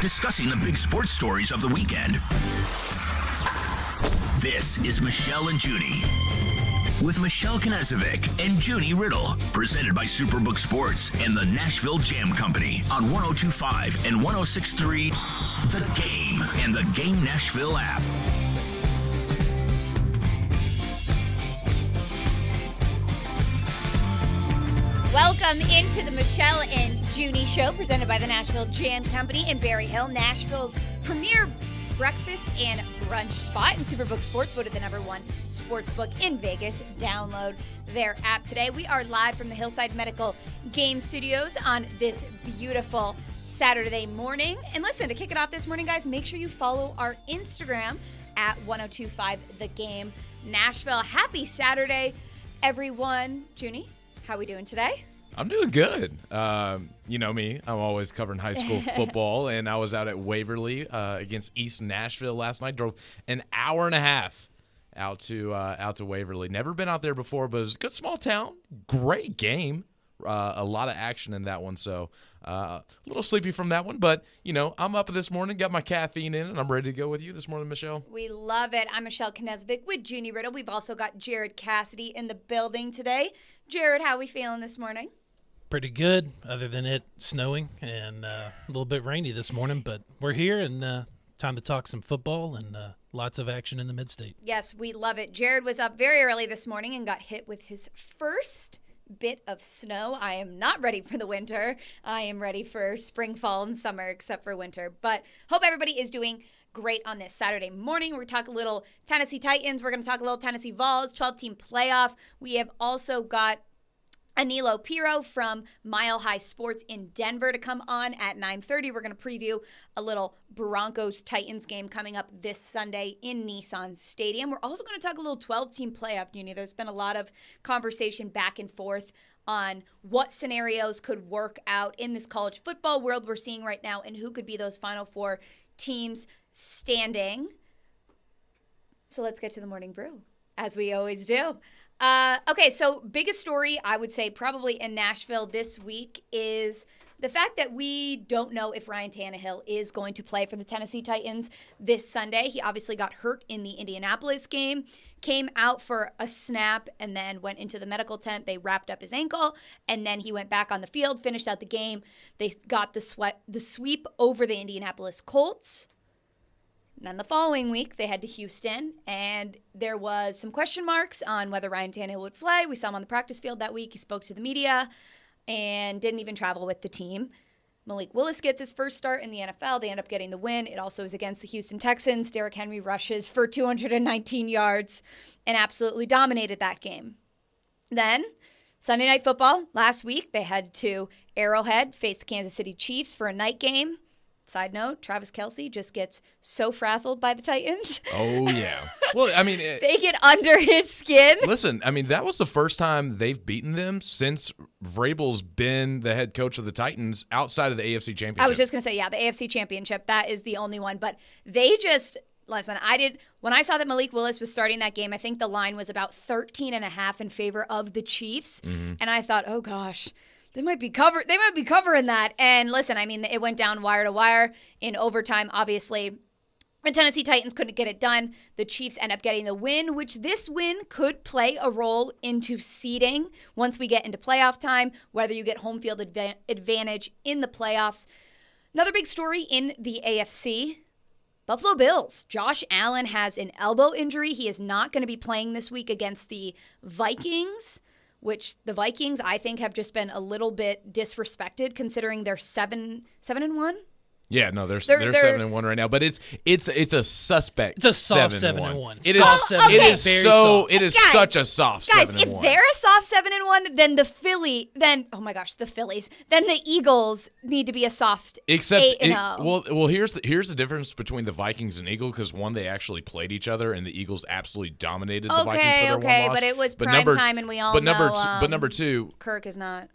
discussing the big sports stories of the weekend. This is Michelle and Junnie, with Michelle Knezovic and Junnie Riddle, presented by Superbook Sports and the Nashville Jam Company on 102.5 and 106.3 The Game and the Game Nashville app. Welcome into the Michelle and Junnie show, presented by the Nashville Jam Company in Berry Hill, Nashville's premier breakfast and brunch spot. And Superbook Sports voted the #1 sports book in Vegas. Download their app today. We are live from the Hillside Medical Game Studios on this beautiful Saturday morning. And listen, to kick it off this morning, guys, make sure you follow our Instagram at 1025 The Game Nashville. Happy Saturday, everyone. Junie, how are we doing today? I'm doing good. You know me. I'm always covering high school football, and I was out at Waverly against East Nashville last night. Drove an hour and a half out to Waverly. Never been out there before, but it was a good small town. Great game. A lot of action in that one, so a little sleepy from that one. But, you know, I'm up this morning, got my caffeine in, and I'm ready to go with you this morning, Michelle. We love it. I'm Michelle Knezovic with Junnie Riddle. We've also got Jared Cassidy in the building today. Jared, how are we feeling this morning? Pretty good, other than it snowing and a little bit rainy this morning. But we're here, and time to talk some football and lots of action in the Mid-State. Yes, we love it. Jared was up very early this morning and got hit with his first bit of snow. I am not ready for the winter. I am ready for spring, fall, and summer, except for winter. But hope everybody is doing great on this Saturday morning. We're going to talk a little Tennessee Titans. We're going to talk a little Tennessee Vols, 12-team playoff. We have also got Anilo Piro from Mile High Sports in Denver to come on at 9:30. We're going to preview a little Broncos-Titans game coming up this Sunday in Nissan Stadium. We're also going to talk a little 12-team playoff, Junnie. There's been a lot of conversation back and forth on what scenarios could work out in this college football world we're seeing right now and who could be those Final Four teams standing. So let's get to the morning brew, as we always do. Okay, so biggest story I would say probably in Nashville this week is the fact that we don't know if Ryan Tannehill is going to play for the Tennessee Titans this Sunday. He obviously got hurt in the Indianapolis game, came out for a snap, and then went into the medical tent. They wrapped up his ankle, and then he went back on the field, finished out the game. They got the sweep over the Indianapolis Colts. And then the following week, they head to Houston, and there was some question marks on whether Ryan Tannehill would play. We saw him on the practice field that week. He spoke to the media and didn't even travel with the team. Malik Willis gets his first start in the NFL. They end up getting the win. It also is against the Houston Texans. Derrick Henry rushes for 219 yards and absolutely dominated that game. Then Sunday Night Football last week, they head to Arrowhead, face the Kansas City Chiefs for a night game. Side note, Travis Kelce just gets so frazzled by the Titans. Oh, yeah. Well, I mean, they get under his skin. Listen, I mean, that was the first time they've beaten them since Vrabel's been the head coach of the Titans outside of the AFC Championship. I was just going to say, yeah, the AFC Championship, that is the only one. But they just, listen, when I saw that Malik Willis was starting that game, I think the line was about 13.5 in favor of the Chiefs. Mm-hmm. And I thought, oh, gosh. They might be covering that. And listen, I mean, it went down wire to wire in overtime. Obviously, the Tennessee Titans couldn't get it done. The Chiefs end up getting the win, which this win could play a role into seeding once we get into playoff time, whether you get home field advantage in the playoffs. Another big story in the AFC, Buffalo Bills. Josh Allen has an elbow injury. He is not going to be playing this week against the Vikings, which the Vikings, I think, have just been a little bit disrespected considering they're 7-1. Yeah, no, they're 7-1 right now, but it's a suspect. It's a soft 7-1. It is guys, such a soft 7-1. Guys, if they're a soft 7-1, then the Phillies, then the Eagles need to be a soft 8-0. Well, here's the difference between the Vikings and Eagles, because one, they actually played each other, and the Eagles absolutely dominated the Vikings for their one loss. But it was prime time, and we all know. But number two, Kirk is not.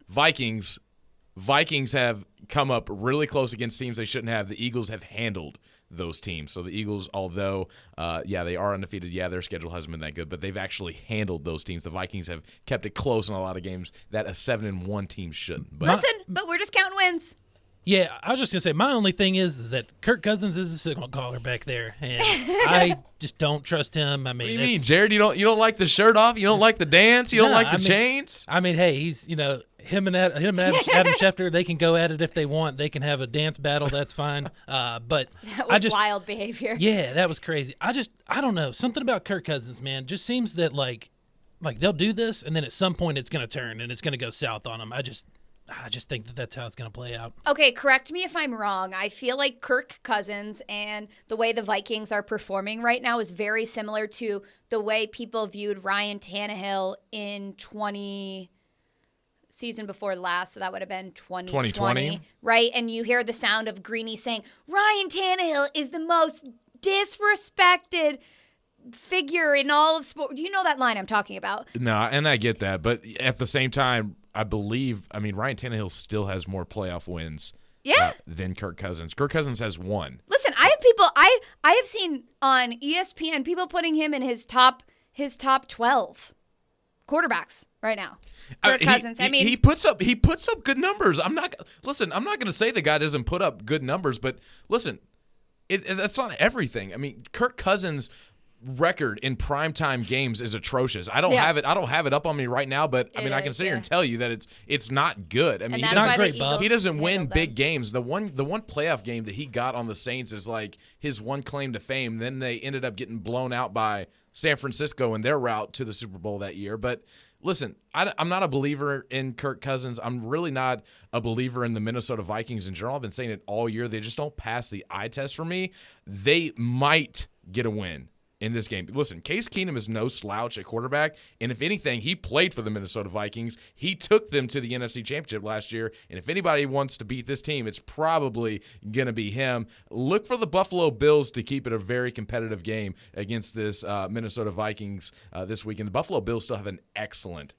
Vikings have come up really close against teams they shouldn't have. The Eagles have handled those teams. So the Eagles, although, they are undefeated. Yeah, their schedule hasn't been that good, but they've actually handled those teams. The Vikings have kept it close in a lot of games that a 7-1 team shouldn't. But Listen, but we're just counting wins. Yeah, I was just going to say, my only thing is that Kirk Cousins is the signal caller back there, and I just don't trust him. I mean, what do you mean, Jared? You don't like the shirt off? You don't like the dance? You don't like the chains? I mean, hey, he's, him and Adam Schefter, they can go at it if they want. They can have a dance battle. That's fine. But that was wild behavior. Yeah, that was crazy. I don't know. Something about Kirk Cousins, man, just seems that like they'll do this, and then at some point it's going to turn and it's going to go south on them. I just think that that's how it's going to play out. Okay, correct me if I'm wrong. I feel like Kirk Cousins and the way the Vikings are performing right now is very similar to the way people viewed Ryan Tannehill in season before last, so that would have been 2020, right? And you hear the sound of Greeny saying, Ryan Tannehill is the most disrespected figure in all of sport. Do you know that line I'm talking about? No, and I get that, but at the same time, Ryan Tannehill still has more playoff wins than Kirk Cousins. Kirk Cousins has one. Listen, I have people I have seen on ESPN people putting him in his top 12 quarterbacks right now. Kirk Cousins. He puts up good numbers. I'm not going to say the guy doesn't put up good numbers, but listen, that's not everything. I mean, Kirk Cousins' record in primetime games is atrocious. I don't have it up on me right now, but I can sit here and tell you that it's not good. I mean, he's not great, Bob. He doesn't win big games. The one playoff game that he got on the Saints is like his one claim to fame. Then they ended up getting blown out by San Francisco in their route to the Super Bowl that year. But listen, I'm not a believer in Kirk Cousins. I'm really not a believer in the Minnesota Vikings in general. I've been saying it all year. They just don't pass the eye test for me. They might get a win in this game. Listen, Case Keenum is no slouch at quarterback, and if anything, he played for the Minnesota Vikings. He took them to the NFC Championship last year, and if anybody wants to beat this team, it's probably going to be him. Look for the Buffalo Bills to keep it a very competitive game against this Minnesota Vikings this weekend. The Buffalo Bills still have an excellent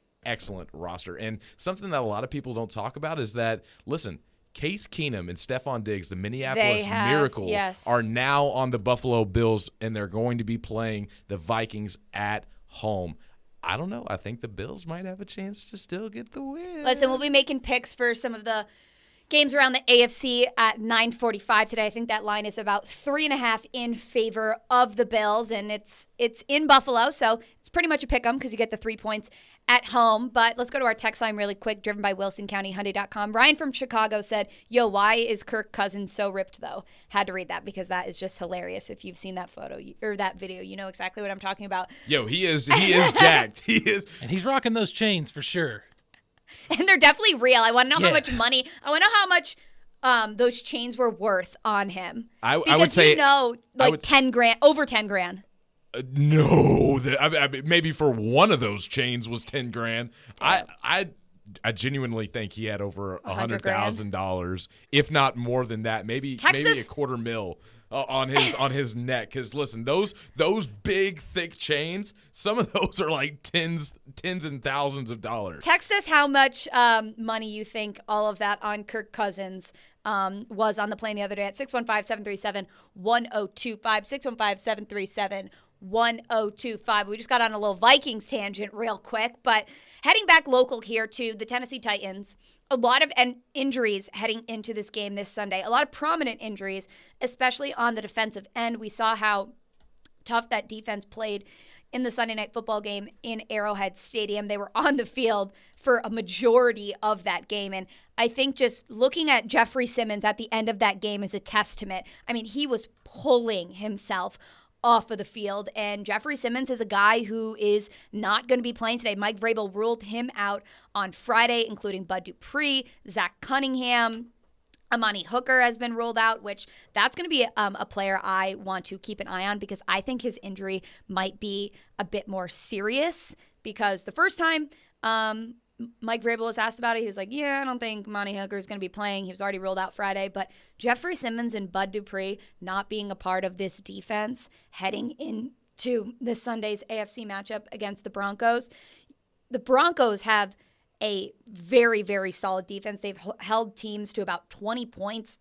roster, and something that a lot of people don't talk about is that, listen, Case Keenum and Stephon Diggs, the Minneapolis Miracle, are now on the Buffalo Bills, and they're going to be playing the Vikings at home. I don't know. I think the Bills might have a chance to still get the win. Listen, we'll be making picks for some of the games around the AFC at 9:45 today. I think that line is about 3.5 in favor of the Bills, and it's in Buffalo, so it's pretty much a pick 'em because you get the 3 points at home. But let's go to our text line really quick, driven by WilsonCountyHyundai.com. Ryan from Chicago said, yo, why is Kirk Cousins so ripped, though? Had to read that because that is just hilarious. If you've seen that photo or that video, you know exactly what I'm talking about. Yo, he is jacked. He is. And he's rocking those chains for sure. And they're definitely real. I want to know how much money. I want to know how much those chains were worth on him. I would say 10 grand, over 10 grand. No, maybe for one of those chains was 10 grand. Yeah. I genuinely think he had over $100,000, if not more than that. Maybe a $250,000 on his neck. Because listen, those big thick chains, some of those are like tens and thousands of dollars. Text us how much money you think all of that on Kirk Cousins was on the plane the other day at 615-737-1025. 615-737-1025. We just got on a little Vikings tangent real quick, but heading back local here to the Tennessee Titans, a lot of injuries heading into this game this Sunday. A lot of prominent injuries, especially on the defensive end. We saw how tough that defense played in the Sunday Night Football game in Arrowhead Stadium. They were on the field for a majority of that game. And I think just looking at Jeffrey Simmons at the end of that game is a testament. I mean, he was pulling himself off of the field, and Jeffrey Simmons is a guy who is not going to be playing today. Mike Vrabel ruled him out on Friday, including Bud Dupree, Zach Cunningham. Amani Hooker has been ruled out, which that's going to be a player I want to keep an eye on because I think his injury might be a bit more serious because the first time Mike Vrabel was asked about it, he was like, yeah, I don't think Amani Hooker is going to be playing. He was already ruled out Friday. But Jeffrey Simmons and Bud Dupree not being a part of this defense heading into this Sunday's AFC matchup against the Broncos. The Broncos have a very, very solid defense. They've held teams to about 20 points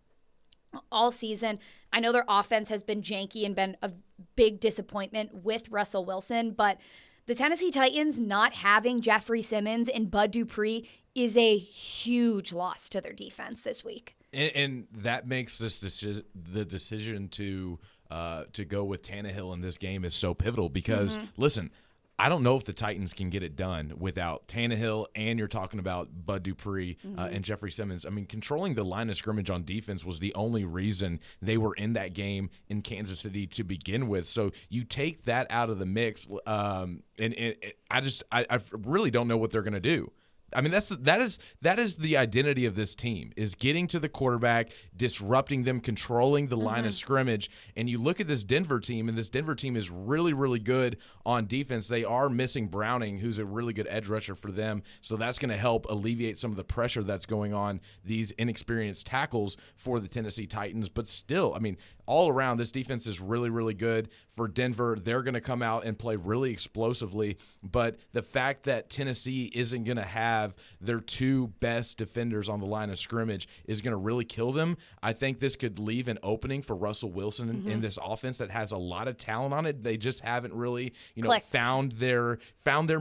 all season. I know their offense has been janky and been a big disappointment with Russell Wilson, but the Tennessee Titans not having Jeffrey Simmons and Bud Dupree is a huge loss to their defense this week. And that makes the decision to go with Tannehill in this game is so pivotal because, listen, I don't know if the Titans can get it done without Tannehill, and you're talking about Bud Dupree and Jeffrey Simmons. I mean, controlling the line of scrimmage on defense was the only reason they were in that game in Kansas City to begin with. So you take that out of the mix, and I really don't know what they're going to do. I mean, that is the identity of this team, is getting to the quarterback, disrupting them, controlling the line of scrimmage. And you look at this Denver team, and this Denver team is really, really good on defense. They are missing Browning, who's a really good edge rusher for them. So that's going to help alleviate some of the pressure that's going on these inexperienced tackles for the Tennessee Titans. But still, I mean, all around, this defense is really, really good for Denver. They're going to come out and play really explosively. But the fact that Tennessee isn't going to have their two best defenders on the line of scrimmage is going to really kill them. I think this could leave an opening for Russell Wilson in this offense that has a lot of talent on it. They just haven't really, found their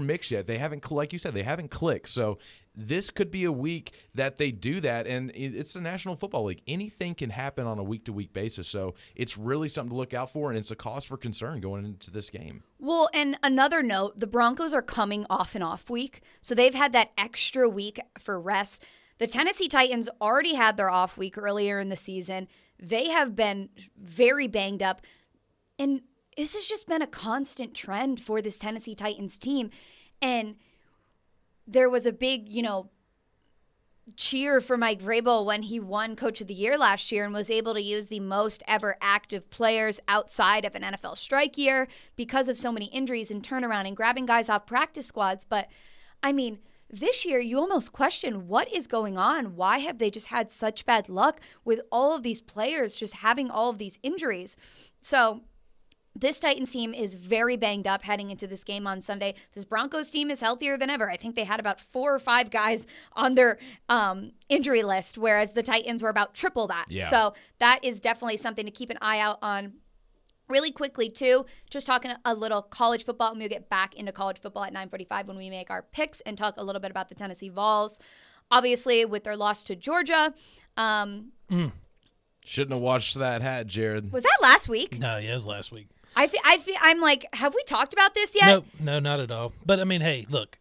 mix yet. They haven't, like you said, they haven't clicked. So this could be a week that they do that, and it's the National Football League. Anything can happen on a week-to-week basis, so it's really something to look out for, and it's a cause for concern going into this game. Well, and another note, the Broncos are coming off an off week, so they've had that extra week for rest. The Tennessee Titans already had their off week earlier in the season. They have been very banged up, and this has just been a constant trend for this Tennessee Titans team, and there was a big, cheer for Mike Vrabel when he won Coach of the Year last year and was able to use the most ever active players outside of an NFL strike year because of so many injuries and turnaround and grabbing guys off practice squads. But, I mean, this year you almost question what is going on. Why have they just had such bad luck with all of these players just having all of these injuries? So this Titans team is very banged up heading into this game on Sunday. This Broncos team is healthier than ever. I think they had about 4 or 5 guys on their injury list, whereas the Titans were about triple that. Yeah. So that is definitely something to keep an eye out on. Really quickly, too, just talking a little college football, and we'll get back into college football at 9:45 when we make our picks and talk a little bit about the Tennessee Vols. Obviously, with their loss to Georgia. Shouldn't have watched that hat, Jared. Was that last week? No, yeah, it was last week. I'm like, have we talked about this yet? No, not at all. But, I mean, hey, look.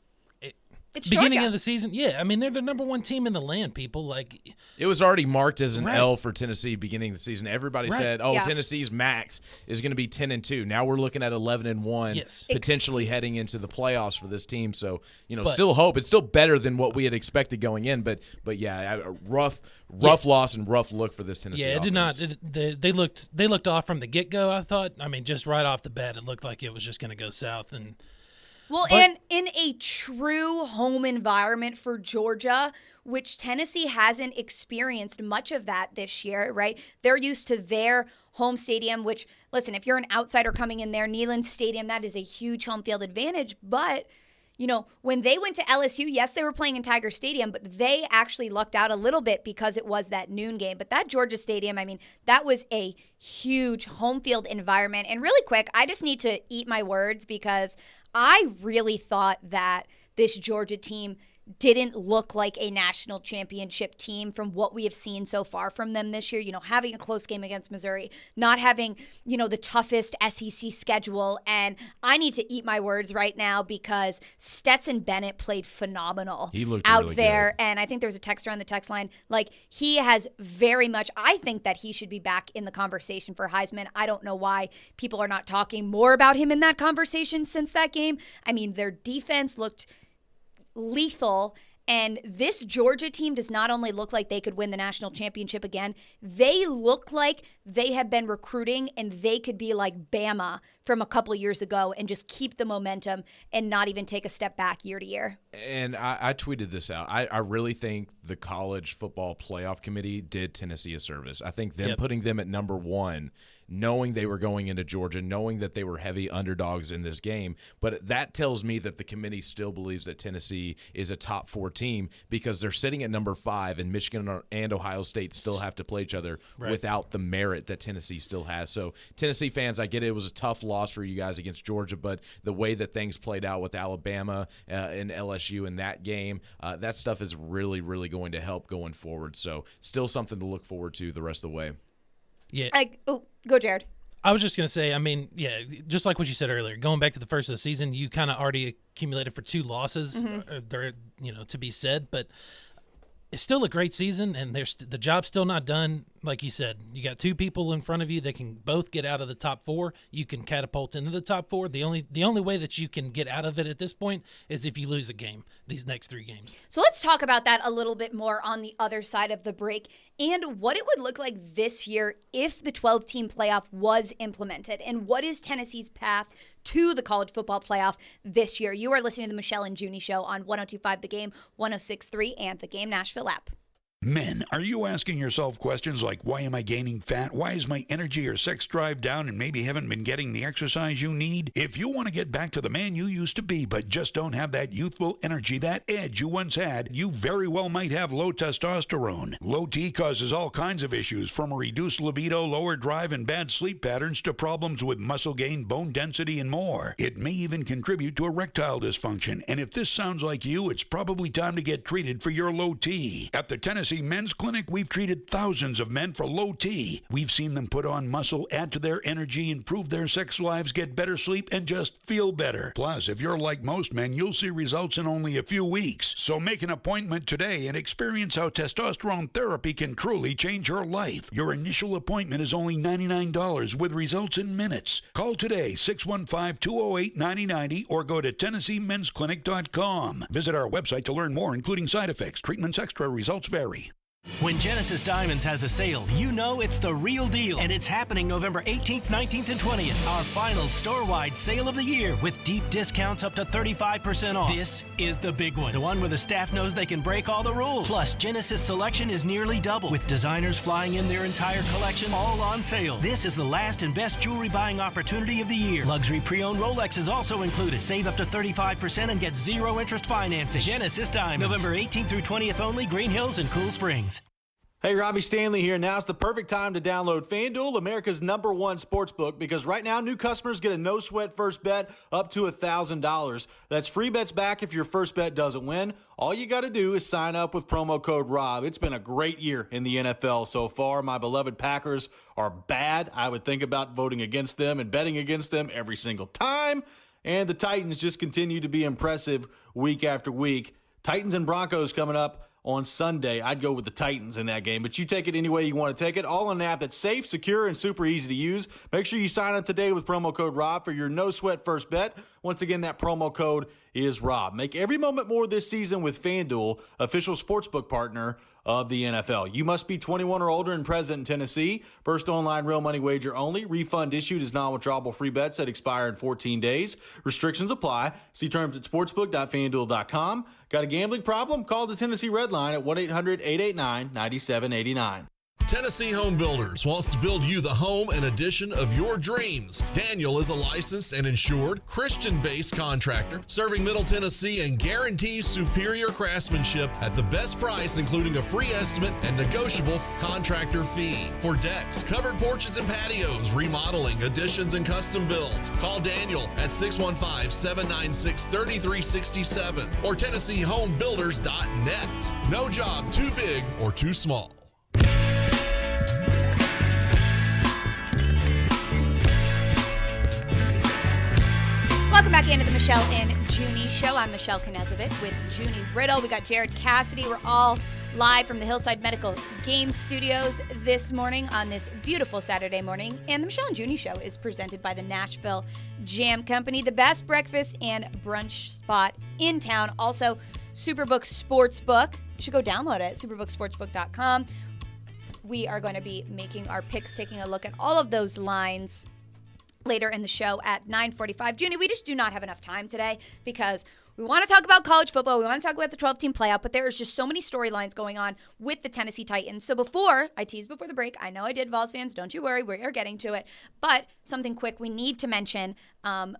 It's beginning Georgia. of the season, yeah. I mean, they're the number one team in the land, people. Like, it was already marked as an Right. L for Tennessee beginning of the season. Everybody Right. said, Yeah. Tennessee's max is going to be 10-2. Now we're looking at 11-1, Yes. potentially heading into the playoffs for this team. So, But- still hope. It's still better than what we had expected going in. But yeah, a rough loss and rough look for this Tennessee yeah, it did not. offense. They looked off from the get-go, I thought. I mean, just right off the bat, it looked like it was just going to go south. And Well, and in a true home environment for Georgia, which Tennessee hasn't experienced much of that this year, right? They're used to their home stadium, which, listen, if you're an outsider coming in there, Neyland Stadium, that is a huge home field advantage. But, when they went to LSU, yes, they were playing in Tiger Stadium, but they actually lucked out a little bit because it was that noon game. But that Georgia Stadium, I mean, that was a huge home field environment. And really quick, I just need to eat my words because I really thought that this Georgia team didn't look like a national championship team from what we have seen so far from them this year. Having a close game against Missouri, not having, the toughest SEC schedule. And I need to eat my words right now because Stetson Bennett played phenomenal He looked out really there. good. And I think there's a texter on the text line. Like, he has very much, I think that he should be back in the conversation for Heisman. I don't know why people are not talking more about him in that conversation since that game. I mean, their defense looked lethal, and this Georgia team does not only look like they could win the national championship again, they look like they have been recruiting and they could be like Bama from a couple years ago and just keep the momentum and not even take a step back year to year. And I tweeted this out. I really think the college football playoff committee did Tennessee a service. I think them Yep. putting them at number 1 knowing they were going into Georgia, knowing that they were heavy underdogs in this game. But that tells me that the committee still believes that Tennessee is a top 4 team because they're sitting at number 5, and Michigan and Ohio State still have to play each other without the merit that Tennessee still has. So Tennessee fans, I get it was a tough loss for you guys against Georgia, but the way that things played out with Alabama and LSU in that game, that stuff is really, really going to help going forward. So still something to look forward to the rest of the way. Yeah. Go, Jared. I was just going to say, I mean, yeah, just like what you said earlier, going back to the first of the season, you kind of already accumulated for 2 losses, there, to be said, but it's still a great season, and the job's still not done. Like you said, you got 2 people in front of you that can both get out of the top 4. You can catapult into the top 4. The only way that you can get out of it at this point is if you lose a game, these next 3 games. So let's talk about that a little bit more on the other side of the break and what it would look like this year if the 12-team playoff was implemented, and what is Tennessee's path to the college football playoff this year. You are listening to the Michelle and Junnie Show on 102.5 The Game, 106.3, and the Game Nashville app. Men, are you asking yourself questions like, why am I gaining fat? Why is my energy or sex drive down and maybe haven't been getting the exercise you need? If you want to get back to the man you used to be but just don't have that youthful energy, that edge you once had, you very well might have low testosterone. Low T causes all kinds of issues, from a reduced libido, lower drive, and bad sleep patterns to problems with muscle gain, bone density, and more. It may even contribute to erectile dysfunction, and if this sounds like you, it's probably time to get treated for your low T. At the Tennessee Men's Clinic, we've treated thousands of men for low T. We've seen them put on muscle, add to their energy, improve their sex lives, get better sleep, and just feel better. Plus, if you're like most men, you'll see results in only a few weeks. So make an appointment today and experience how testosterone therapy can truly change your life. Your initial appointment is only $99 with results in minutes. Call today, 615-208-9090, or go to TennesseeMen'sClinic.com. Visit our website to learn more, including side effects, treatments extra, results vary. When Genesis Diamonds has a sale, you know it's the real deal. And it's happening November 18th, 19th, and 20th. Our final store-wide sale of the year with deep discounts up to 35% off. This is the big one. The one where the staff knows they can break all the rules. Plus, Genesis selection is nearly double, with designers flying in their entire collection all on sale. This is the last and best jewelry buying opportunity of the year. Luxury pre-owned Rolex is also included. Save up to 35% and get zero interest financing. Genesis Diamonds. November 18th through 20th only, Green Hills and Cool Springs. Hey, Robbie Stanley here. Now's the perfect time to download FanDuel, America's #1 sportsbook, because right now new customers get a no-sweat first bet up to $1,000. That's free bets back if your first bet doesn't win. All you got to do is sign up with promo code ROB. It's been a great year in the NFL so far. My beloved Packers are bad. I would think about voting against them and betting against them every single time. And the Titans just continue to be impressive week after week. Titans and Broncos coming up on Sunday. I'd go with the Titans in that game, but you take it any way you want to take it. All on an app that's safe, secure, and super easy to use. Make sure you sign up today with promo code ROB for your no-sweat first bet. Once again, that promo code is ROB. Make every moment more this season with FanDuel, official sportsbook partner of the NFL. You must be 21 or older and present in Tennessee. First online real money wager only. Refund issued as non-withdrawable free bets that expire in 14 days. Restrictions apply. See terms at sportsbook.fanduel.com. Got a gambling problem? Call the Tennessee Red Line at 1-800-889-9789. Tennessee Home Builders wants to build you the home and addition of your dreams. Daniel is a licensed and insured Christian-based contractor serving Middle Tennessee and guarantees superior craftsmanship at the best price, including a free estimate and negotiable contractor fee. For decks, covered porches and patios, remodeling, additions, and custom builds, call Daniel at 615-796-3367 or TennesseeHomeBuilders.net. No job too big or too small. Welcome back into the Michelle and Junnie Show. I'm Michelle Knezovic with Junnie Riddle. We got Jared Cassidy. We're all live from the Hillside Medical Game Studios this morning on this beautiful Saturday morning. And the Michelle and Junnie Show is presented by the Nashville Jam Company, the best breakfast and brunch spot in town. Also, Superbook Sportsbook. You should go download it at superbooksportsbook.com. We are going to be making our picks, taking a look at all of those lines later in the show at 9:45. Junnie, we just do not have enough time today because We want to talk about college football. We want to talk about the 12-team playoff, but there is just so many storylines going on with the Tennessee Titans. So before, I teased before the break, I know I did, Vols fans, don't you worry, we are getting to it. But something quick we need to mention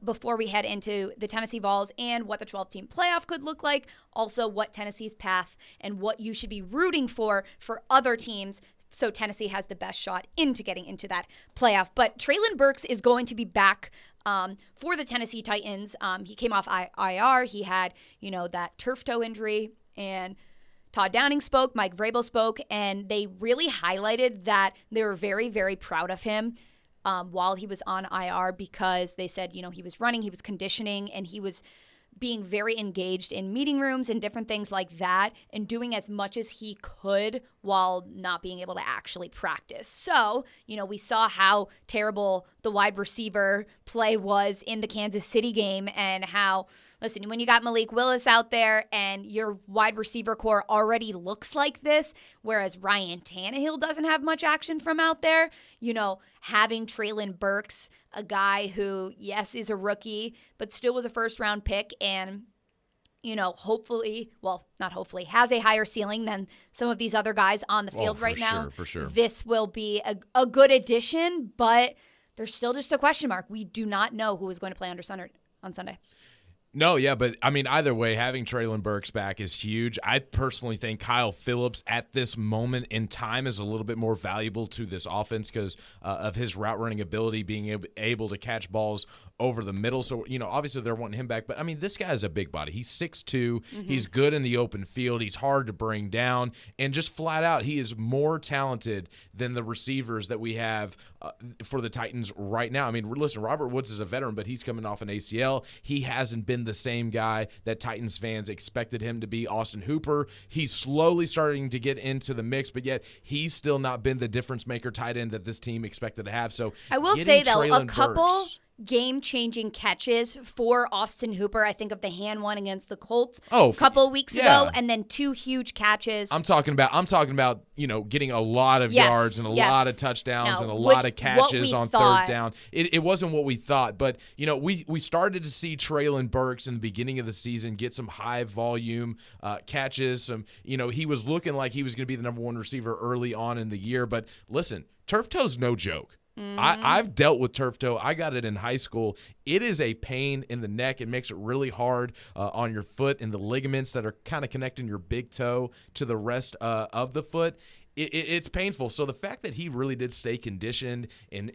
before we head into the Tennessee Vols and what the 12-team playoff could look like, also what Tennessee's path and what you should be rooting for other teams so Tennessee has the best shot into getting into that playoff. But Treylon Burks is going to be back for the Tennessee Titans. He came off IR. He had, that turf toe injury, and Todd Downing spoke, Mike Vrabel spoke, and they really highlighted that they were very, very proud of him while he was on IR, because they said, he was running, he was conditioning, and he was being very engaged in meeting rooms and different things like that, and doing as much as he could while not being able to actually practice. So, we saw how terrible the wide receiver play was in the Kansas City game, and how, listen, when you got Malik Willis out there and your wide receiver core already looks like this, whereas Ryan Tannehill doesn't have much action from out there, having Treylon Burks, a guy who, yes, is a rookie, but still was a first-round pick, and hopefully, well, not hopefully, has a higher ceiling than some of these other guys on the field right now. For sure. This will be a good addition, but there's still just a question mark. We do not know who is going to play on Sunday. No, yeah, but either way, having Treylon Burks back is huge. I personally think Kyle Phillips at this moment in time is a little bit more valuable to this offense because of his route running ability, being able to catch balls over the middle. So, obviously they're wanting him back. But, this guy is a big body. He's 6'2". He's good in the open field. He's hard to bring down. And just flat out, he is more talented than the receivers that we have for the Titans right now. Listen, Robert Woods is a veteran, but he's coming off an ACL. He hasn't been the same guy that Titans fans expected him to be. Austin Hooper, he's slowly starting to get into the mix, but yet he's still not been the difference maker tight end that this team expected to have. So I will say, though, Treylon a couple Burks, game-changing catches for Austin Hooper. I think of the hand one against the Colts a couple of weeks ago, and then 2 huge catches. I'm talking about getting a lot of yards and a lot of touchdowns and a lot of catches on third down. It wasn't what we thought, but we started to see Treylon Burks in the beginning of the season get some high volume catches. He was looking like he was going to be the number 1 receiver early on in the year, but listen, turf toe's no joke. I've dealt with turf toe. I got it in high school. It is a pain in the neck. It makes it really hard on your foot and the ligaments that are kind of connecting your big toe to the rest of the foot. It's painful. So the fact that he really did stay conditioned and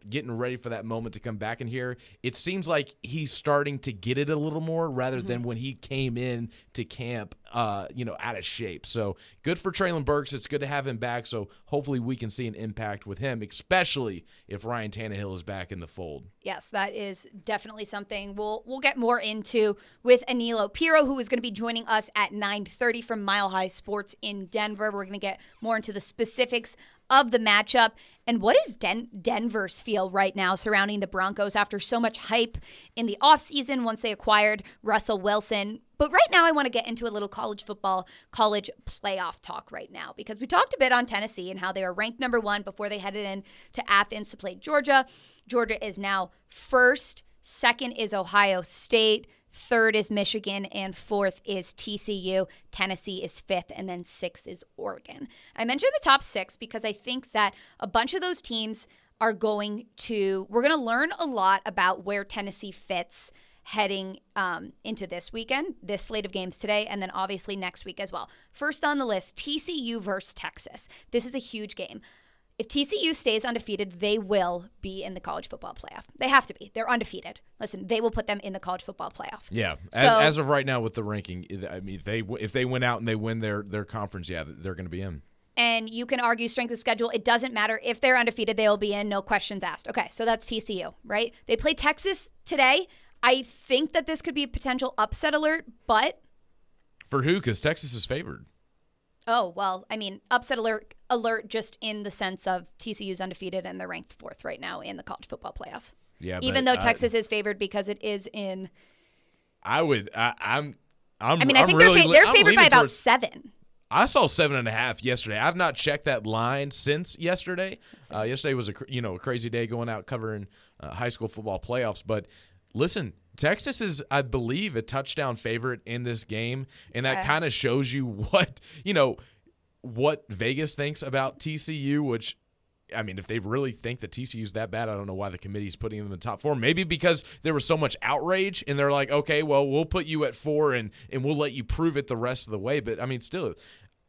getting ready for that moment to come back in here, it seems like he's starting to get it a little more rather than when he came in to camp out of shape. So good for Treylon Burks. It's good to have him back. So hopefully we can see an impact with him, especially if Ryan Tannehill is back in the fold. Yes, that is definitely something we'll get more into with Anilo Piro, who is going to be joining us at 9:30 from Mile High Sports in Denver. We're going to get more into the specifics of the matchup. And what is Denver's feel right now surrounding the Broncos after so much hype in the offseason once they acquired Russell Wilson? But right now I want to get into a little college football, college playoff talk right now, because we talked a bit on Tennessee and how they were ranked number 1 before they headed in to Athens to play Georgia. Georgia is now first. Second is Ohio State. Third is Michigan, and 4th is TCU. Tennessee is 5th, and then 6th is Oregon. I mentioned the top 6 because I think that a bunch of those teams we're going to learn a lot about where Tennessee fits heading into this weekend, this slate of games today, and then obviously next week as well. First on the list, TCU versus Texas. This is a huge game. If TCU stays undefeated, they will be in the college football playoff. They have to be. They're undefeated. Listen, they will put them in the college football playoff. Yeah. As of right now with the ranking, if they win out and they win their conference, they're going to be in. And you can argue strength of schedule. It doesn't matter. If they're undefeated, they will be in. No questions asked. Okay, so that's TCU, right? They play Texas today. I think that this could be a potential upset alert, but... For who? Because Texas is favored. Oh, well, upset alert just in the sense of TCU's undefeated and they're ranked 4th right now in the college football playoff. Yeah, even though Texas is favored because it is in. I think they're favored by about 7. I saw 7.5 yesterday. I've not checked that line since yesterday. Yesterday was a crazy day going out covering high school football playoffs, but listen, Texas is, I believe, a touchdown favorite in this game, and that kind of shows you what Vegas thinks about TCU, which, I mean, if they really think that TCU's that bad, I don't know why the committee's putting them in the top 4. Maybe because there was so much outrage, and they're like, okay, well, we'll put you at 4, and we'll let you prove it the rest of the way. But, I mean, still,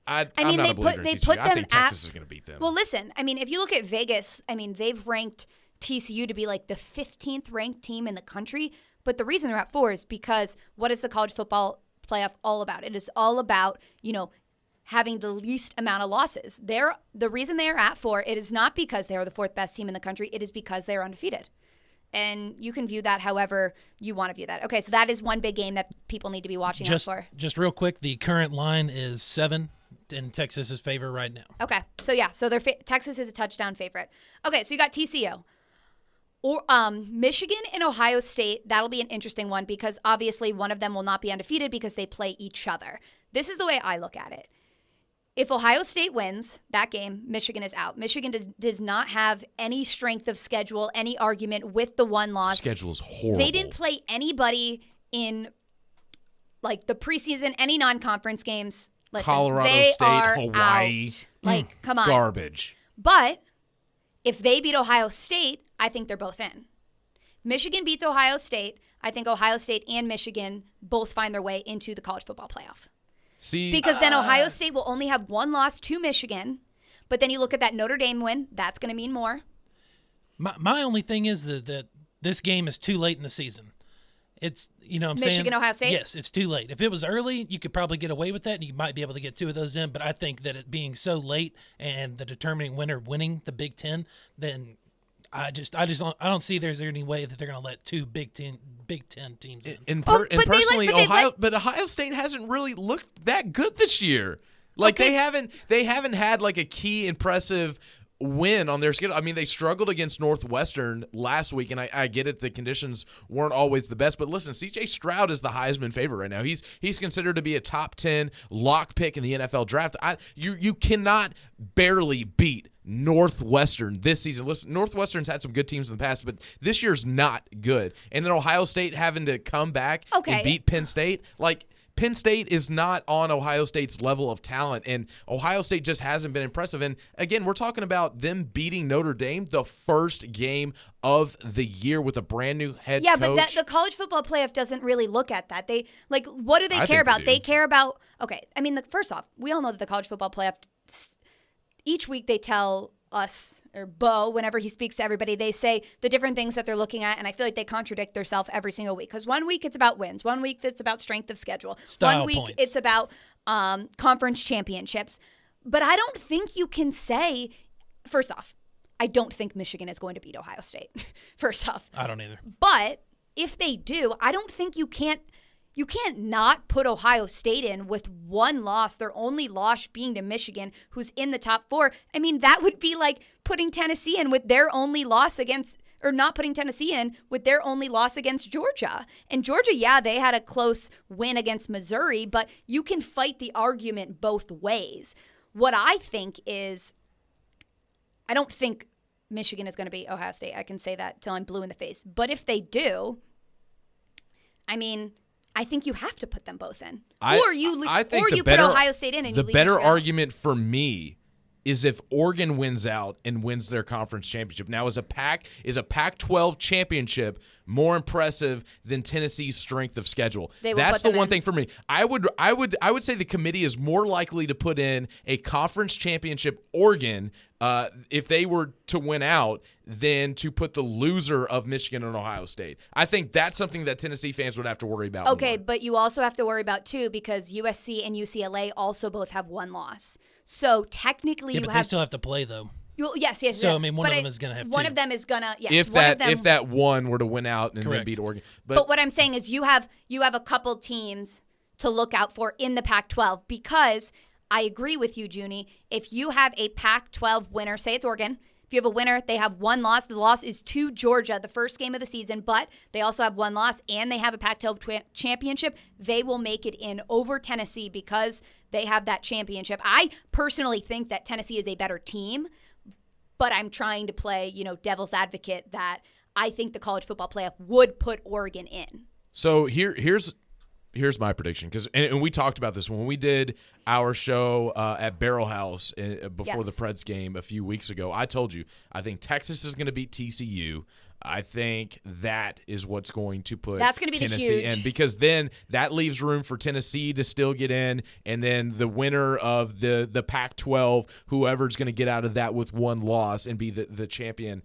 I'm not a believer in TCU. I think Texas is going to beat them. Well, listen, I mean, if you look at Vegas, I mean, they've ranked TCU to be like the 15th ranked team in the country. But the reason they're at 4 is because what is the college football playoff all about? It is all about, having the least amount of losses. The reason they are at 4, it is not because they are the 4th best team in the country. It is because they are undefeated. And you can view that however you want to view that. Okay, so that is one big game that people need to be watching out for. Just real quick, the current line is 7 in Texas's favor right now. Okay, so yeah, Texas is a touchdown favorite. Okay, so you got TCU. Or Michigan and Ohio State, that'll be an interesting one because obviously one of them will not be undefeated because they play each other. This is the way I look at it. If Ohio State wins that game, Michigan is out. Michigan does not have any strength of schedule, any argument with the one loss. Schedule's horrible. They didn't play anybody in like the preseason, any non-conference games. Listen, Colorado they State, are Hawaii. Out. Come on. Garbage. But if they beat Ohio State, I think they're both in. Michigan beats Ohio State. I think Ohio State and Michigan both find their way into the college football playoff. Because then Ohio State will only have one loss to Michigan, but then you look at that Notre Dame win, that's going to mean more. My only thing is that this game is too late in the season. It's, Michigan, Ohio State? Yes, it's too late. If it was early, you could probably get away with that, and you might be able to get 2 of those in, but I think that it being so late and the determining winner winning the Big Ten, then I don't see there's any way that they're going to let 2 Big Ten teams in. But Ohio State hasn't really looked that good this year. Like they haven't had like a key impressive win on their schedule. I mean, they struggled against Northwestern last week, and I get it, the conditions weren't always the best. But listen, C.J. Stroud is the Heisman favorite right now. He's considered to be a top 10 lock pick in the NFL draft. You cannot barely beat Northwestern this season. Listen, Northwestern's had some good teams in the past, but this year's not good. And then Ohio State having to come back and beat Penn State, Penn State is not on Ohio State's level of talent, and Ohio State just hasn't been impressive. And, again, we're talking about them beating Notre Dame the first game of the year with a brand-new head coach. Yeah, but the college football playoff doesn't really look at that. What do they care about? They care about – okay, I mean, first off, we all know that the college football playoff – each week they tell us, or Bo, whenever he speaks to everybody, they say the different things that they're looking at, and I feel like they contradict themselves every single week. Because 1 week it's about wins, 1 week it's about strength of schedule, style 1 week points. It's about conference championships. But I don't think you can say, first off, I don't think Michigan is going to beat Ohio State, first off. I don't either. But if they do, I don't think you can't not put Ohio State in with one loss, their only loss being to Michigan, who's in the top 4. I mean, that would be like putting Tennessee in with their only loss against, or not putting Tennessee in with their only loss against Georgia. And Georgia, yeah, they had a close win against Missouri, but you can fight the argument both ways. What I think is, I don't think Michigan is going to beat Ohio State. I can say that till I'm blue in the face. But if they do, I mean, I think you have to put them both in. Or you put Ohio State in and you leave the better Michigan out. argument for me is if Oregon wins out and wins their conference championship. Now, is a Pac-12 championship more impressive than Tennessee's strength of schedule? That's the one thing for me. I would say the committee is more likely to put in a conference championship Oregon if they were to win out than to put the loser of Michigan and Ohio State. I think that's something that Tennessee fans would have to worry about. Okay, more. But you also have to worry about, too, because USC and UCLA also both have one loss. So technically they still have to play, though. Yes. So, I mean, one of them is going to have one two. of them is going to, yes. If that one were to win out and then beat Oregon. But what I'm saying is you have a couple teams to look out for in the Pac-12 because I agree with you, Junnie. If you have a Pac-12 winner, say it's Oregon, if you have a winner, they have one loss. The loss is to Georgia, the first game of the season, but they also have one loss and they have a Pac-12 championship. They will make it in over Tennessee because they have that championship. I personally think that Tennessee is a better team, but I'm trying to play, devil's advocate that I think the college football playoff would put Oregon in. So here's my prediction, and we talked about this when we did our show at Barrel House before the Preds game a few weeks ago. I told you I think Texas is going to beat TCU. I think that is what's going to put Tennessee in, because then that leaves room for Tennessee to still get in, and then the winner of the Pac-12, whoever's going to get out of that with one loss and be the champion,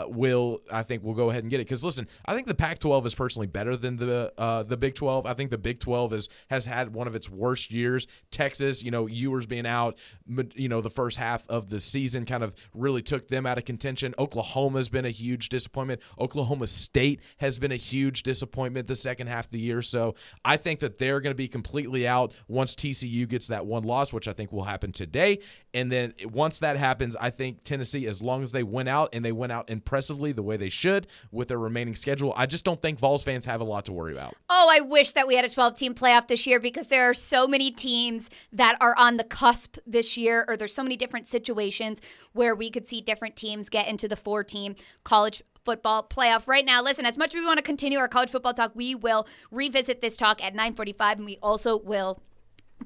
will go ahead and get it. Because listen, I think the Pac-12 is personally better than the Big 12. I think the Big 12 has had one of its worst years. Texas, Ewers being out, the first half of the season kind of really took them out of contention. Oklahoma's been a huge disappointment. Oklahoma State has been a huge disappointment the second half of the year. So I think that they're going to be completely out once TCU gets that one loss, which I think will happen today. And then once that happens, I think Tennessee, as long as they win out, and they win out impressively the way they should with their remaining schedule, I just don't think Vols fans have a lot to worry about. Oh, I wish that we had a 12-team playoff this year, because there are so many teams that are on the cusp this year, or there's so many different situations where we could see different teams get into the 4-team college football playoff. Right now, listen, as much as we want to continue our college football talk, we will revisit this talk at 9:45, and we also will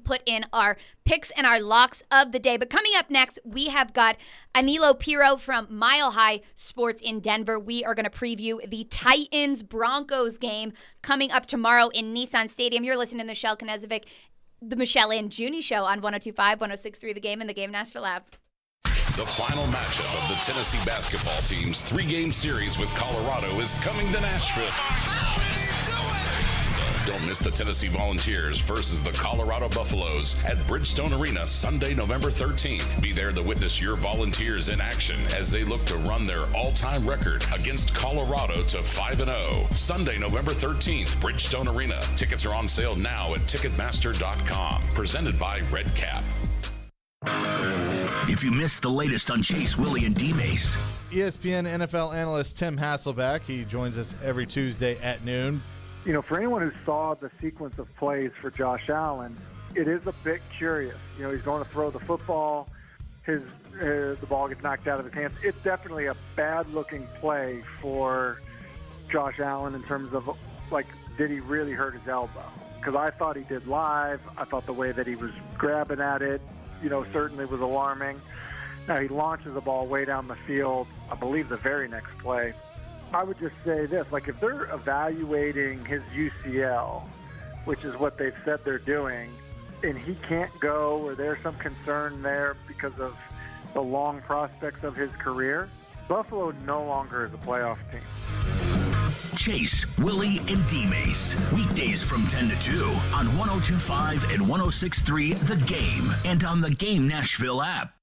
put in our picks and our locks of the day. But coming up next, we have got Anilo Piro from Mile High Sports in Denver. We are going to preview the Titans-Broncos game coming up tomorrow in Nissan Stadium. You're listening to Michelle Knezovic, the Michelle and Junnie Show on 102.5, 106.3 The Game, and the Game Nashville app. The final matchup of the Tennessee basketball team's 3-game series with Colorado is coming to Nashville. Don't miss the Tennessee Volunteers versus the Colorado Buffaloes at Bridgestone Arena Sunday, November 13th. Be there to witness your Volunteers in action as they look to run their all-time record against Colorado to 5-0. Sunday, November 13th, Bridgestone Arena. Tickets are on sale now at Ticketmaster.com. Presented by Red Cap. If you missed the latest on Chase, Willie, and D-Mace, ESPN NFL analyst Tim Hasselbeck, he joins us every Tuesday at noon. For anyone who saw the sequence of plays for Josh Allen, it is a bit curious. He's going to throw the football, the ball gets knocked out of his hands. It's definitely a bad-looking play for Josh Allen in terms of, did he really hurt his elbow? Because I thought he did live. I thought the way that he was grabbing at it, certainly was alarming. Now, he launches the ball way down the field, I believe the very next play. I would just say this, if they're evaluating his UCL, which is what they've said they're doing, and he can't go, or there's some concern there because of the long prospects of his career, Buffalo no longer is a playoff team. Chase, Willie, and D-Mace. Weekdays from 10 to 2 on 102.5 and 106.3 The Game, and on the Game Nashville app.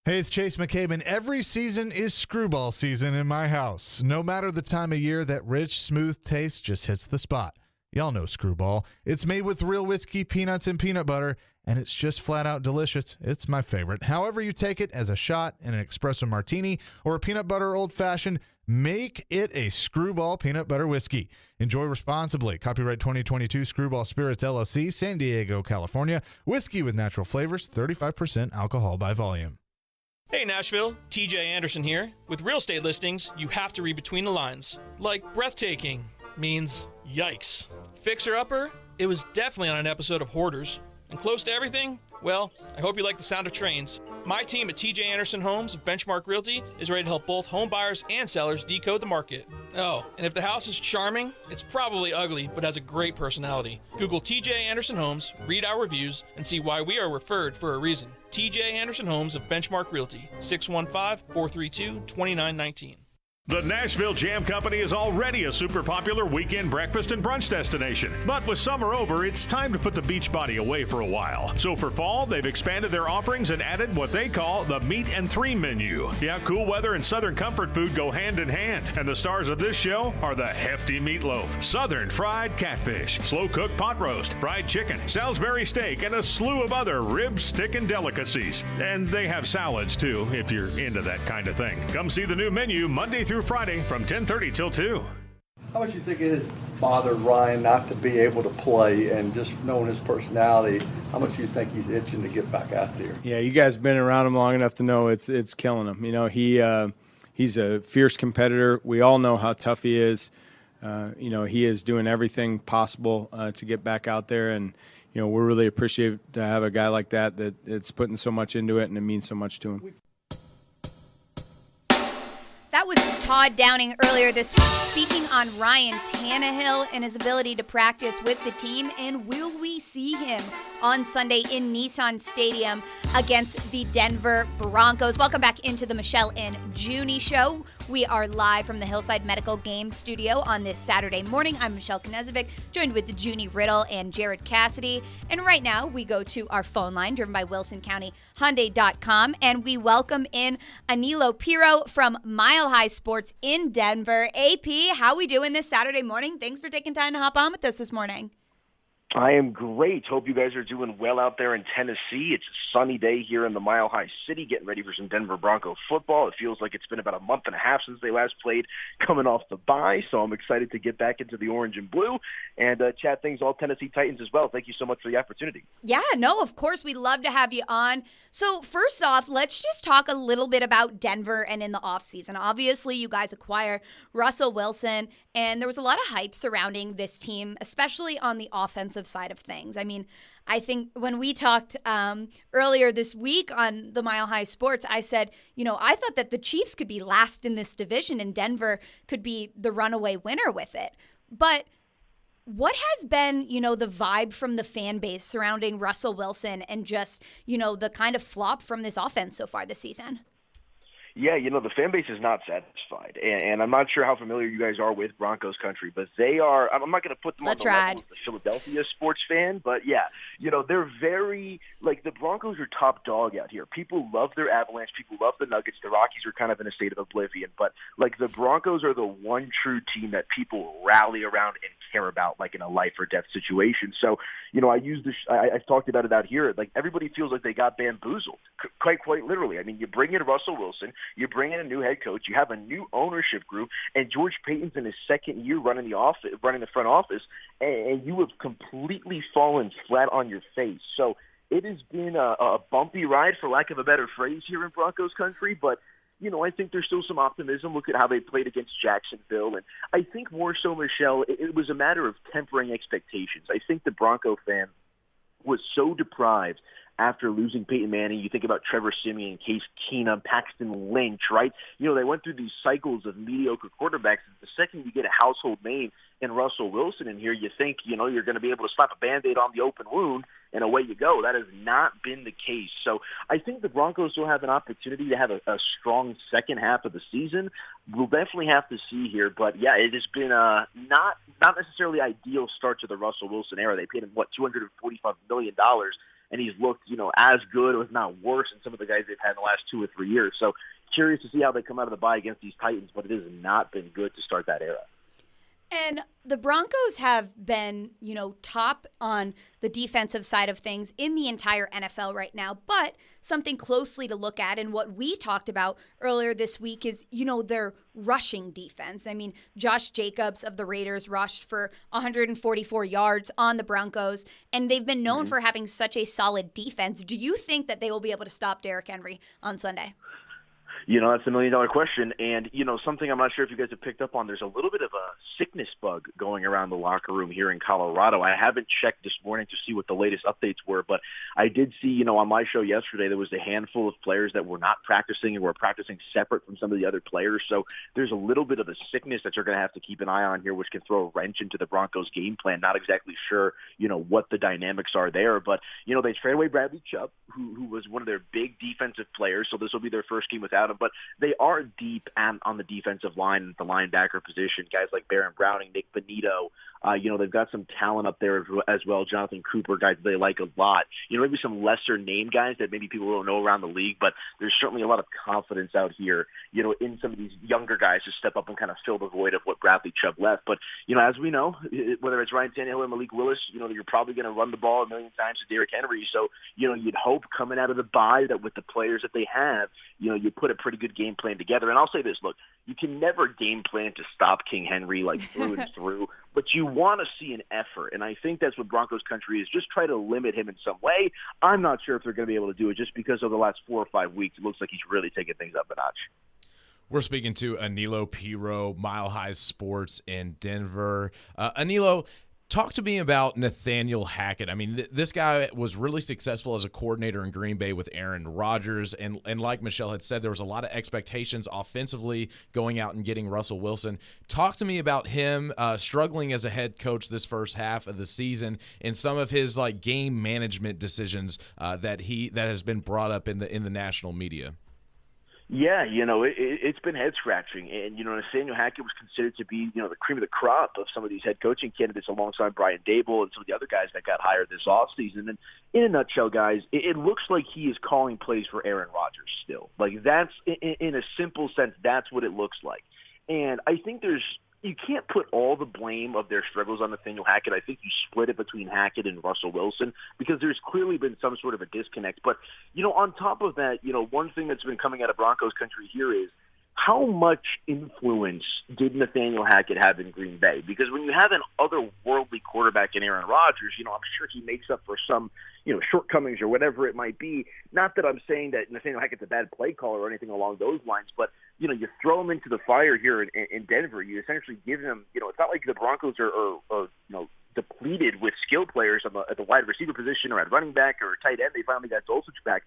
Hey, it's Chase McCabe, and every season is screwball season in my house. No matter the time of year, that rich, smooth taste just hits the spot. Y'all know Screwball. It's made with real whiskey, peanuts, and peanut butter, and it's just flat out delicious. It's my favorite. However you take it, as a shot, in an espresso martini, or a peanut butter old-fashioned, make it a Screwball peanut butter whiskey. Enjoy responsibly. Copyright 2022 Screwball Spirits, LLC, San Diego, California. Whiskey with natural flavors, 35% alcohol by volume. Hey Nashville, TJ Anderson here. With real estate listings, you have to read between the lines. Like breathtaking means yikes. Fixer-upper? It was definitely on an episode of Hoarders. And close to everything? Well, I hope you like the sound of trains. My team at TJ Anderson Homes of Benchmark Realty is ready to help both home buyers and sellers decode the market. Oh, and if the house is charming, it's probably ugly, but has a great personality. Google TJ Anderson Homes, read our reviews, and see why we are referred for a reason. TJ Anderson Homes of Benchmark Realty, 615-432-2919. The Nashville Jam Company is already a super popular weekend breakfast and brunch destination. But with summer over, it's time to put the beach body away for a while. So for fall, they've expanded their offerings and added what they call the Meat and Three menu. Yeah, cool weather and Southern comfort food go hand in hand. And the stars of this show are the hefty meatloaf, Southern fried catfish, slow-cooked pot roast, fried chicken, Salisbury steak, and a slew of other rib, stick, and delicacies. And they have salads, too, if you're into that kind of thing. Come see the new menu Monday through Friday from 10:30 till 2. How much do you think it has bothered Ryan not to be able to play, and just knowing his personality, how much do you think he's itching to get back out there? Yeah, you guys have been around him long enough to know it's killing him. He He's a fierce competitor. We all know how tough he is. He is doing everything possible to get back out there, and we're really appreciative to have a guy like that that's putting so much into it, and it means so much to him. That was Todd Downing earlier this week speaking on Ryan Tannehill and his ability to practice with the team. And will we see him on Sunday in Nissan Stadium against the Denver Broncos? Welcome back into the Michelle and Junnie Show. We are live from the Hillside Medical Games Studio on this Saturday morning. I'm Michelle Knezovic, joined with Junnie Riddle and Jared Cassidy. And right now, we go to our phone line, driven by WilsonCountyHyundai.com, and we welcome in Anilo Piro from Mile High Sports in Denver. AP, how we doing this Saturday morning? Thanks for taking time to hop on with us this morning. I am great. Hope you guys are doing well out there in Tennessee. It's a sunny day here in the Mile High City, getting ready for some Denver Bronco football. It feels like it's been about a month and a half since they last played, coming off the bye, so I'm excited to get back into the orange and blue and chat things all Tennessee Titans as well. Thank you so much for the opportunity. Yeah, no, of course, we'd love to have you on. So first off, let's just talk a little bit about Denver and in the offseason. Obviously, you guys acquire Russell Wilson, and there was a lot of hype surrounding this team, especially on the offensive side of things. I mean, I think when we talked earlier this week on the Mile High Sports, I said, I thought that the Chiefs could be last in this division and Denver could be the runaway winner with it. But what has been, the vibe from the fan base surrounding Russell Wilson and just, the kind of flop from this offense so far this season? Yeah, the fan base is not satisfied, and I'm not sure how familiar you guys are with Broncos country, but they are. I'm not going to put them on the level of the Philadelphia sports fan, but yeah, they're very the Broncos are top dog out here. People love their Avalanche, people love the Nuggets. The Rockies are kind of in a state of oblivion, but the Broncos are the one true team that people rally around and care about, in a life or death situation. So, I've talked about it out here. Everybody feels like they got bamboozled, quite literally. I mean, you bring in Russell Wilson. You bring in a new head coach. You have a new ownership group, and George Payton's in his second year running the front office, and you have completely fallen flat on your face. So it has been a bumpy ride, for lack of a better phrase, here in Broncos country. But I think there's still some optimism. Look at how they played against Jacksonville, and I think more so, Michelle, it was a matter of tempering expectations. I think the Bronco fan was so deprived after losing Peyton Manning. You think about Trevor Siemian, Case Keenum, Paxton Lynch, right? They went through these cycles of mediocre quarterbacks. The second you get a household name in Russell Wilson in here, you think, you're going to be able to slap a Band-Aid on the open wound, and away you go. That has not been the case. So I think the Broncos still have an opportunity to have a strong second half of the season. We'll definitely have to see here. But, yeah, it has been a not necessarily ideal start to the Russell Wilson era. They paid him, $245 million, and he's looked, as good, if not worse, than some of the guys they've had in the last 2 or 3 years. So curious to see how they come out of the bye against these Titans, but it has not been good to start that era. And the Broncos have been, top on the defensive side of things in the entire NFL right now. But something closely to look at, and what we talked about earlier this week is, their rushing defense. I mean, Josh Jacobs of the Raiders rushed for 144 yards on the Broncos, and they've been known for having such a solid defense. Do you think that they will be able to stop Derrick Henry on Sunday? That's $1 million question. And, something I'm not sure if you guys have picked up on, there's a little bit of a sickness bug going around the locker room here in Colorado. I haven't checked this morning to see what the latest updates were, but I did see, on my show yesterday, there was a handful of players that were not practicing and were practicing separate from some of the other players. So there's a little bit of a sickness that you're going to have to keep an eye on here, which can throw a wrench into the Broncos game plan. Not exactly sure, what the dynamics are there, but, they traded away Bradley Chubb, who was one of their big defensive players. So this will be their first game without him. But they are deep on the defensive line, the linebacker position. Guys like Baron Browning, Nick Bonito. They've got some talent up there as well. Jonathan Cooper, guys they like a lot. Maybe some lesser name guys that maybe people don't know around the league, but there's certainly a lot of confidence out here, in some of these younger guys to step up and kind of fill the void of what Bradley Chubb left. But, as we know, whether it's Ryan Tannehill or Malik Willis, you're probably going to run the ball a million times to Derrick Henry. So, you'd hope coming out of the bye that with the players that they have, you put a pretty good game plan together. And I'll say this, look, you can never game plan to stop King Henry through and through, but you want to see an effort. And I think that's what Broncos country is. Just try to limit him in some way. I'm not sure if they're going to be able to do it just because of the last 4 or 5 weeks. It looks like he's really taking things up a notch. We're speaking to Anilo Piro, Mile High Sports in Denver. Anilo, talk to me about Nathaniel Hackett. I mean, this guy was really successful as a coordinator in Green Bay with Aaron Rodgers, and like Michelle had said, there was a lot of expectations offensively going out and getting Russell Wilson. Talk to me about him struggling as a head coach this first half of the season and some of his game management decisions that has been brought up in the national media. Yeah, it's been head-scratching. And, Nathaniel Hackett was considered to be, the cream of the crop of some of these head coaching candidates alongside Brian Dable and some of the other guys that got hired this offseason. And in a nutshell, guys, it looks like he is calling plays for Aaron Rodgers still. That's, in a simple sense, that's what it looks like. And I think you can't put all the blame of their struggles on Nathaniel Hackett. I think you split it between Hackett and Russell Wilson because there's clearly been some sort of a disconnect. But, on top of that, one thing that's been coming out of Broncos country here is how much influence did Nathaniel Hackett have in Green Bay? Because when you have an otherworldly quarterback in Aaron Rodgers, I'm sure he makes up for some, shortcomings or whatever it might be. Not that I'm saying that Nathaniel Hackett's a bad play caller or anything along those lines, but, you throw him into the fire here in Denver. You essentially give him, it's not like the Broncos are depleted with skill players at the wide receiver position or at running back or tight end. They finally got Dulcich back.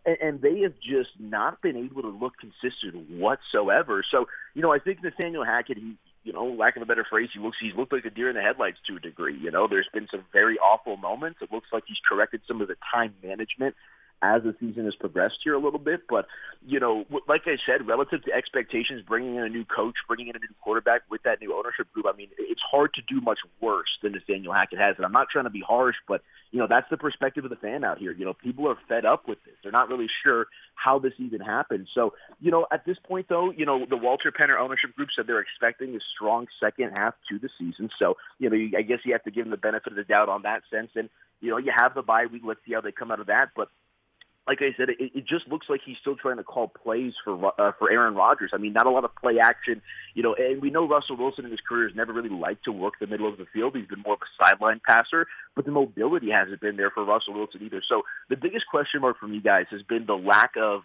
And they have just not been able to look consistent whatsoever. So, I think Nathaniel Hackett, lack of a better phrase, he's looked like a deer in the headlights to a degree. There's been some very awful moments. It looks like he's corrected some of the time management as the season has progressed here a little bit. But, like I said, relative to expectations, bringing in a new coach, bringing in a new quarterback with that new ownership group, I mean, it's hard to do much worse than Nathaniel Hackett has. And I'm not trying to be harsh, but, that's the perspective of the fan out here. People are fed up with this. They're not really sure how this even happened. So, at this point, though, the Walter Penner ownership group said they're expecting a strong second half to the season. So, I guess you have to give them the benefit of the doubt on that sense. And, you have the bye week. Let's see how they come out of that. But, like I said, it just looks like he's still trying to call plays for Aaron Rodgers. I mean, not a lot of play action, and we know Russell Wilson in his career has never really liked to work the middle of the field. He's been more of a sideline passer, but the mobility hasn't been there for Russell Wilson either. So the biggest question mark for me, guys, has been the lack of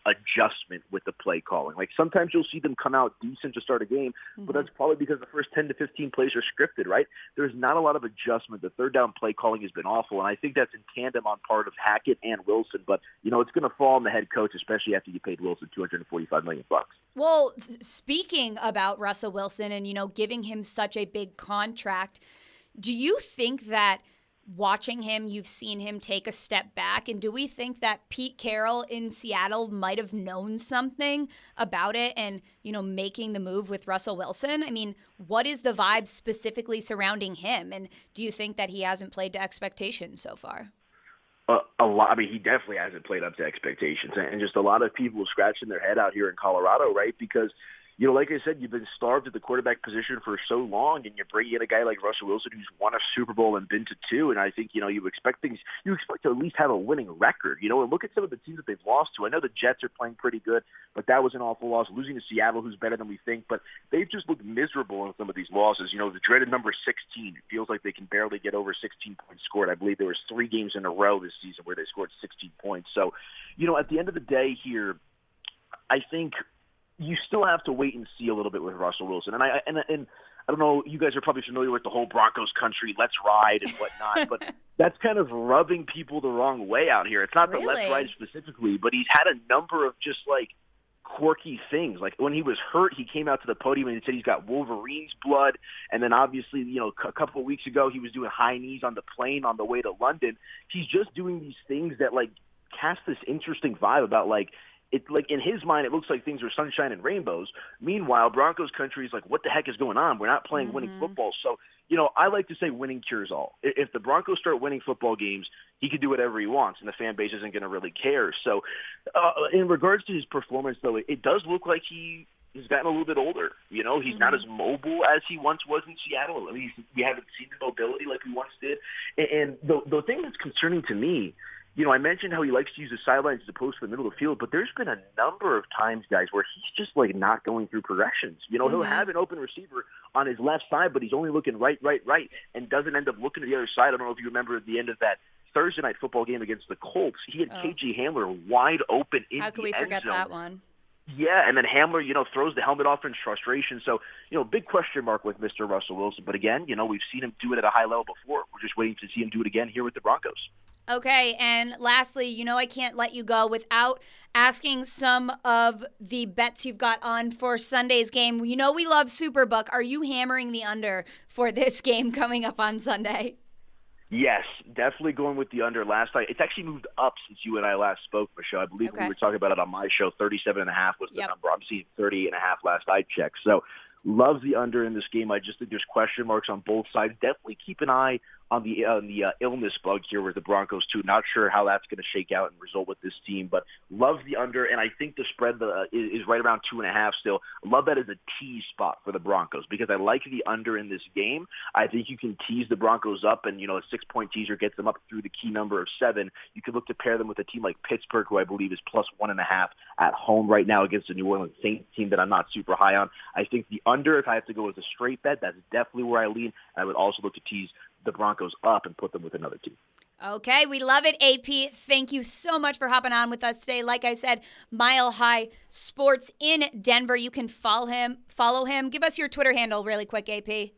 adjustment with the play calling. Sometimes you'll see them come out decent to start a game, but that's probably because the first 10 to 15 plays are scripted, right? There's not a lot of adjustment. The third down play calling has been awful, and I think that's in tandem on part of Hackett and Wilson, but it's going to fall on the head coach, especially after you paid Wilson $245 million. Well, speaking about Russell Wilson and, giving him such a big contract, do you think that watching him, you've seen him take a step back? And do we think that Pete Carroll in Seattle might have known something about it and, making the move with Russell Wilson? I mean, what is the vibe specifically surrounding him? And do you think that he hasn't played to expectations so far? A lot. I mean, he definitely hasn't played up to expectations, and just a lot of people scratching their head out here in Colorado, right? Because, like I said, you've been starved at the quarterback position for so long, and you bring in a guy like Russell Wilson who's won a Super Bowl and been to two, and I think, you expect to at least have a winning record, and look at some of the teams that they've lost to. I know the Jets are playing pretty good, but that was an awful loss. Losing to Seattle, who's better than we think, but they've just looked miserable in some of these losses. The dreaded number 16, it feels like they can barely get over 16 points scored. I believe there was 3 games in a row this season where they scored 16 points. So, at the end of the day here, I think you still have to wait and see a little bit with Russell Wilson. And I don't know, you guys are probably familiar with the whole Broncos country, let's ride and whatnot, but that's kind of rubbing people the wrong way out here. It's not Really? the let's ride specifically, but he's had a number of just quirky things. Like when he was hurt, he came out to the podium and said he's got Wolverine's blood. And then obviously, a couple of weeks ago, he was doing high knees on the plane on the way to London. He's just doing these things that cast this interesting vibe about in his mind, it looks like things are sunshine and rainbows. Meanwhile, Broncos country is like, what the heck is going on? We're not playing winning football. So, I like to say winning cures all. If the Broncos start winning football games, he can do whatever he wants, and the fan base isn't going to really care. So, in regards to his performance, though, it does look like he's gotten a little bit older. He's not as mobile as he once was in Seattle. At least we haven't seen the mobility like we once did. And the thing that's concerning to me, I mentioned how he likes to use the sidelines as opposed to the middle of the field, but there's been a number of times, guys, where he's just not going through progressions. He'll have an open receiver on his left side, but he's only looking right, and doesn't end up looking to the other side. I don't know if you remember at the end of that Thursday night football game against the Colts, he had KJ Hamler wide open in the end zone. How could we forget that one? Yeah, and then Hamler, throws the helmet off in frustration. So, big question mark with Mr. Russell Wilson. But again, we've seen him do it at a high level before. We're just waiting to see him do it again here with the Broncos. Okay, and lastly, I can't let you go without asking some of the bets you've got on for Sunday's game. We love Superbook. Are you hammering the under for this game coming up on Sunday? Yes, definitely going with the under last night. It's actually moved up since you and I last spoke, Michelle. I believe we were talking about it on my show. 37.5 was the number. I'm seeing 30.5 last I checked. So love the under in this game. I just think there's question marks on both sides. Definitely keep an eye on the illness bug here with the Broncos, too. Not sure how that's going to shake out and result with this team, but love the under, and I think the spread is right around 2.5 still. Love that as a tease spot for the Broncos because I like the under in this game. I think you can tease the Broncos up, and, a 6-point teaser gets them up through the key number of 7. You could look to pair them with a team like Pittsburgh, who I believe is plus 1.5 at home right now against the New Orleans Saints team that I'm not super high on. I think the under, if I have to go as a straight bet, that's definitely where I lean. I would also look to tease the Broncos up and put them with another team. Okay, we love it, AP. Thank you so much for hopping on with us today. Like I said, Mile High Sports in Denver. You can follow him. Give us your Twitter handle really quick, AP.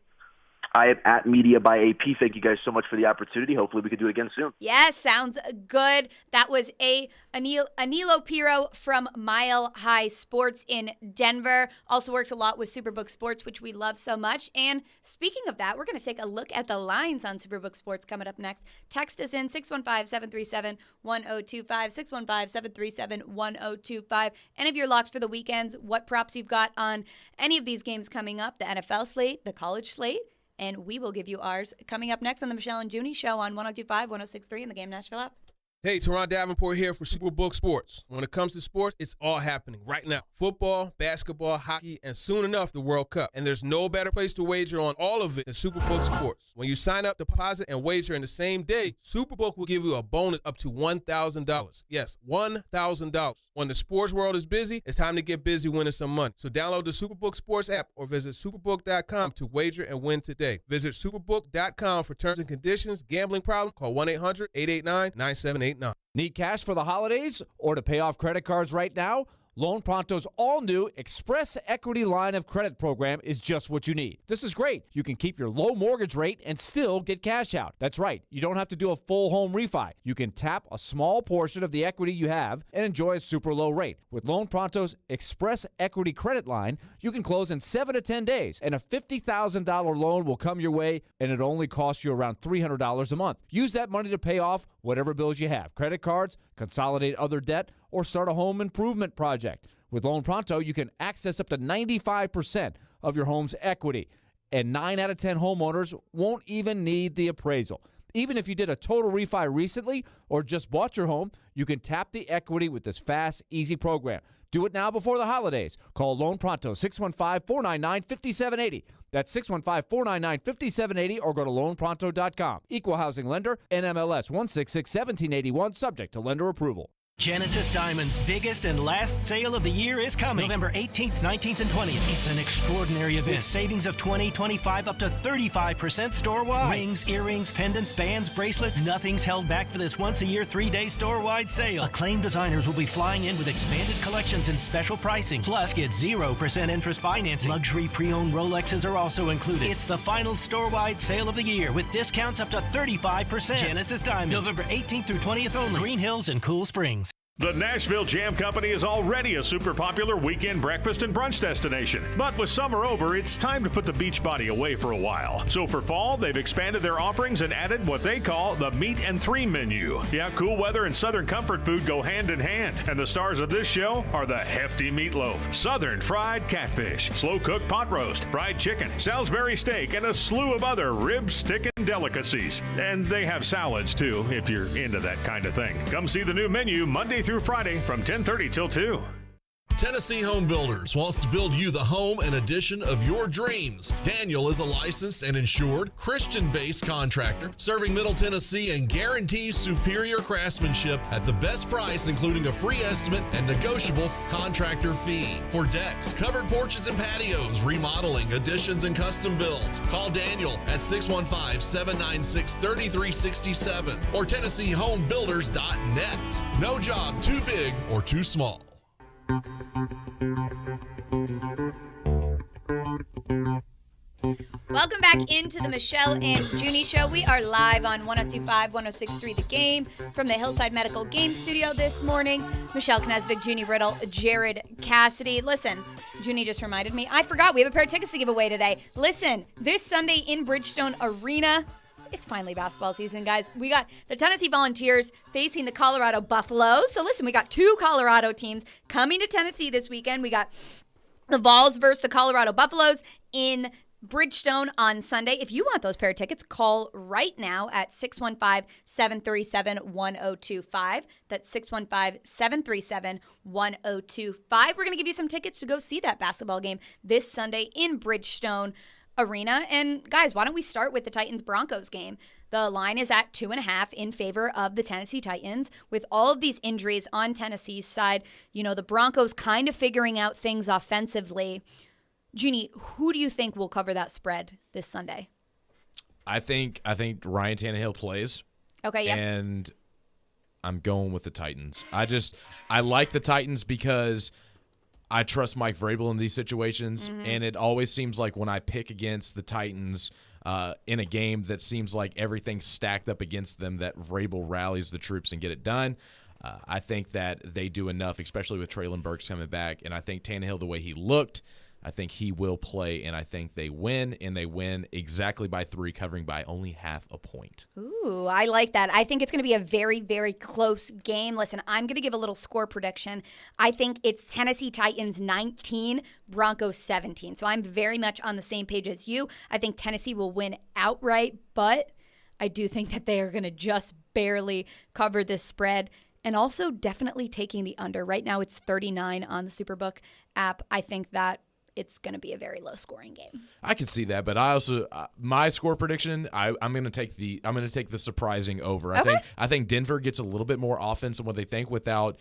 I am at Media by AP. Thank you guys so much for the opportunity. Hopefully we can do it again soon. Yes, sounds good. That was Anilo Piro from Mile High Sports in Denver. Also works a lot with Superbook Sports, which we love so much. And speaking of that, we're going to take a look at the lines on Superbook Sports coming up next. Text us in 615-737-1025, 615-737-1025. Any of your locks for the weekends, what props you've got on any of these games coming up, the NFL slate, the college slate, and we will give you ours coming up next on the Michelle and Junnie Show on 102.5, 106.3 in the Game Nashville app. Hey, Teron Davenport here for Superbook Sports. When it comes to sports, it's all happening right now. Football, basketball, hockey, and soon enough, the World Cup. And there's no better place to wager on all of it than Superbook Sports. When you sign up, deposit, and wager in the same day, Superbook will give you a bonus up to $1,000. Yes, $1,000. When the sports world is busy, it's time to get busy winning some money. So download the Superbook Sports app or visit superbook.com to wager and win today. Visit superbook.com for terms and conditions. Gambling problem? Call 1-800-889-9789. Need cash for the holidays or to pay off credit cards right now? Loan Pronto's all-new Express Equity Line of Credit program is just what you need. This is great. You can keep your low mortgage rate and still get cash out. That's right. You don't have to do a full home refi. You can tap a small portion of the equity you have and enjoy a super low rate. With Loan Pronto's Express Equity Credit Line, you can close in 7 to 10 days, and a $50,000 loan will come your way, and it only costs you around $300 a month. Use that money to pay off whatever bills you have, credit cards, consolidate other debt, or start a home improvement project. With Loan Pronto, you can access up to 95% of your home's equity, and 9 out of 10 homeowners won't even need the appraisal. Even if you did a total refi recently or just bought your home, you can tap the equity with this fast, easy program. Do it now before the holidays. Call Loan Pronto, 615-499-5780. That's 615-499-5780, or go to loanpronto.com. Equal housing lender, NMLS 1661781, subject to lender approval. Genesis Diamond's biggest and last sale of the year is coming. November 18th, 19th, and 20th. It's an extraordinary event. With savings of 20, 25, up to 35% store-wide. Rings, earrings, pendants, bands, bracelets. Nothing's held back for this once-a-year, 3-day store-wide sale. Acclaimed designers will be flying in with expanded collections and special pricing. Plus, get 0% interest financing. Luxury pre-owned Rolexes are also included. It's the final store-wide sale of the year with discounts up to 35%. Genesis Diamond. November 18th through 20th only. Green Hills and Cool Springs. The Nashville Jam Company is already a super popular weekend breakfast and brunch destination. But with summer over, it's time to put the beach body away for a while. So for fall, they've expanded their offerings and added what they call the Meat and 3 menu. Yeah, cool weather and Southern comfort food go hand in hand. And the stars of this show are the hefty meatloaf, Southern fried catfish, slow-cooked pot roast, fried chicken, Salisbury steak, and a slew of other rib-sticking delicacies. And they have salads, too, if you're into that kind of thing. Come see the new menu Monday through Friday from 10:30 till 2. Tennessee Home Builders wants to build you the home and addition of your dreams. Daniel is a licensed and insured Christian-based contractor serving Middle Tennessee and guarantees superior craftsmanship at the best price, including a free estimate and negotiable contractor fee. For decks, covered porches and patios, remodeling, additions, and custom builds, call Daniel at 615-796-3367 or TennesseeHomeBuilders.net. No job too big or too small. Welcome back into the Michelle and Junnie Show. We are live on 102.5, 106.3 The Game from the Hillside Medical Game Studio this morning. Michelle Knesvik, Junie Riddle, Jared Cassidy. Listen, Junie just reminded me, I forgot we have a pair of tickets to give away today. Listen, this Sunday in Bridgestone Arena, it's finally basketball season, guys. We got the Tennessee Volunteers facing the Colorado Buffaloes. So listen, we got two Colorado teams coming to Tennessee this weekend. We got the Vols versus the Colorado Buffaloes in Bridgestone on Sunday. If you want those pair of tickets, call right now at 615-737-1025. That's 615-737-1025. We're going to give you some tickets to go see that basketball game this Sunday in Bridgestone Arena. And guys, why don't we start with the Titans-Broncos game? The line is at 2.5 in favor of the Tennessee Titans. With all of these injuries on Tennessee's side, the Broncos kind of figuring out things offensively. Junie, who do you think will cover that spread this Sunday? I think Ryan Tannehill plays. Okay, yeah. And I'm going with the Titans. I like the Titans because I trust Mike Vrabel in these situations, and it always seems like when I pick against the Titans in a game that seems like everything's stacked up against them, that Vrabel rallies the troops and get it done. I think that they do enough, especially with Treylon Burks coming back, and I think Tannehill, the way he looked, I think he will play, and I think they win, and they win exactly by 3, covering by only half a point. Ooh, I like that. I think it's going to be a very, very close game. Listen, I'm going to give a little score prediction. I think it's Tennessee Titans 19, Broncos 17. So I'm very much on the same page as you. I think Tennessee will win outright, but I do think that they are going to just barely cover this spread. And also definitely taking the under. Right now it's 39 on the Superbook app. I think that it's going to be a very low-scoring game. I can see that, but I also my score prediction. I'm going to take the surprising over. Okay. I think Denver gets a little bit more offense than what they think without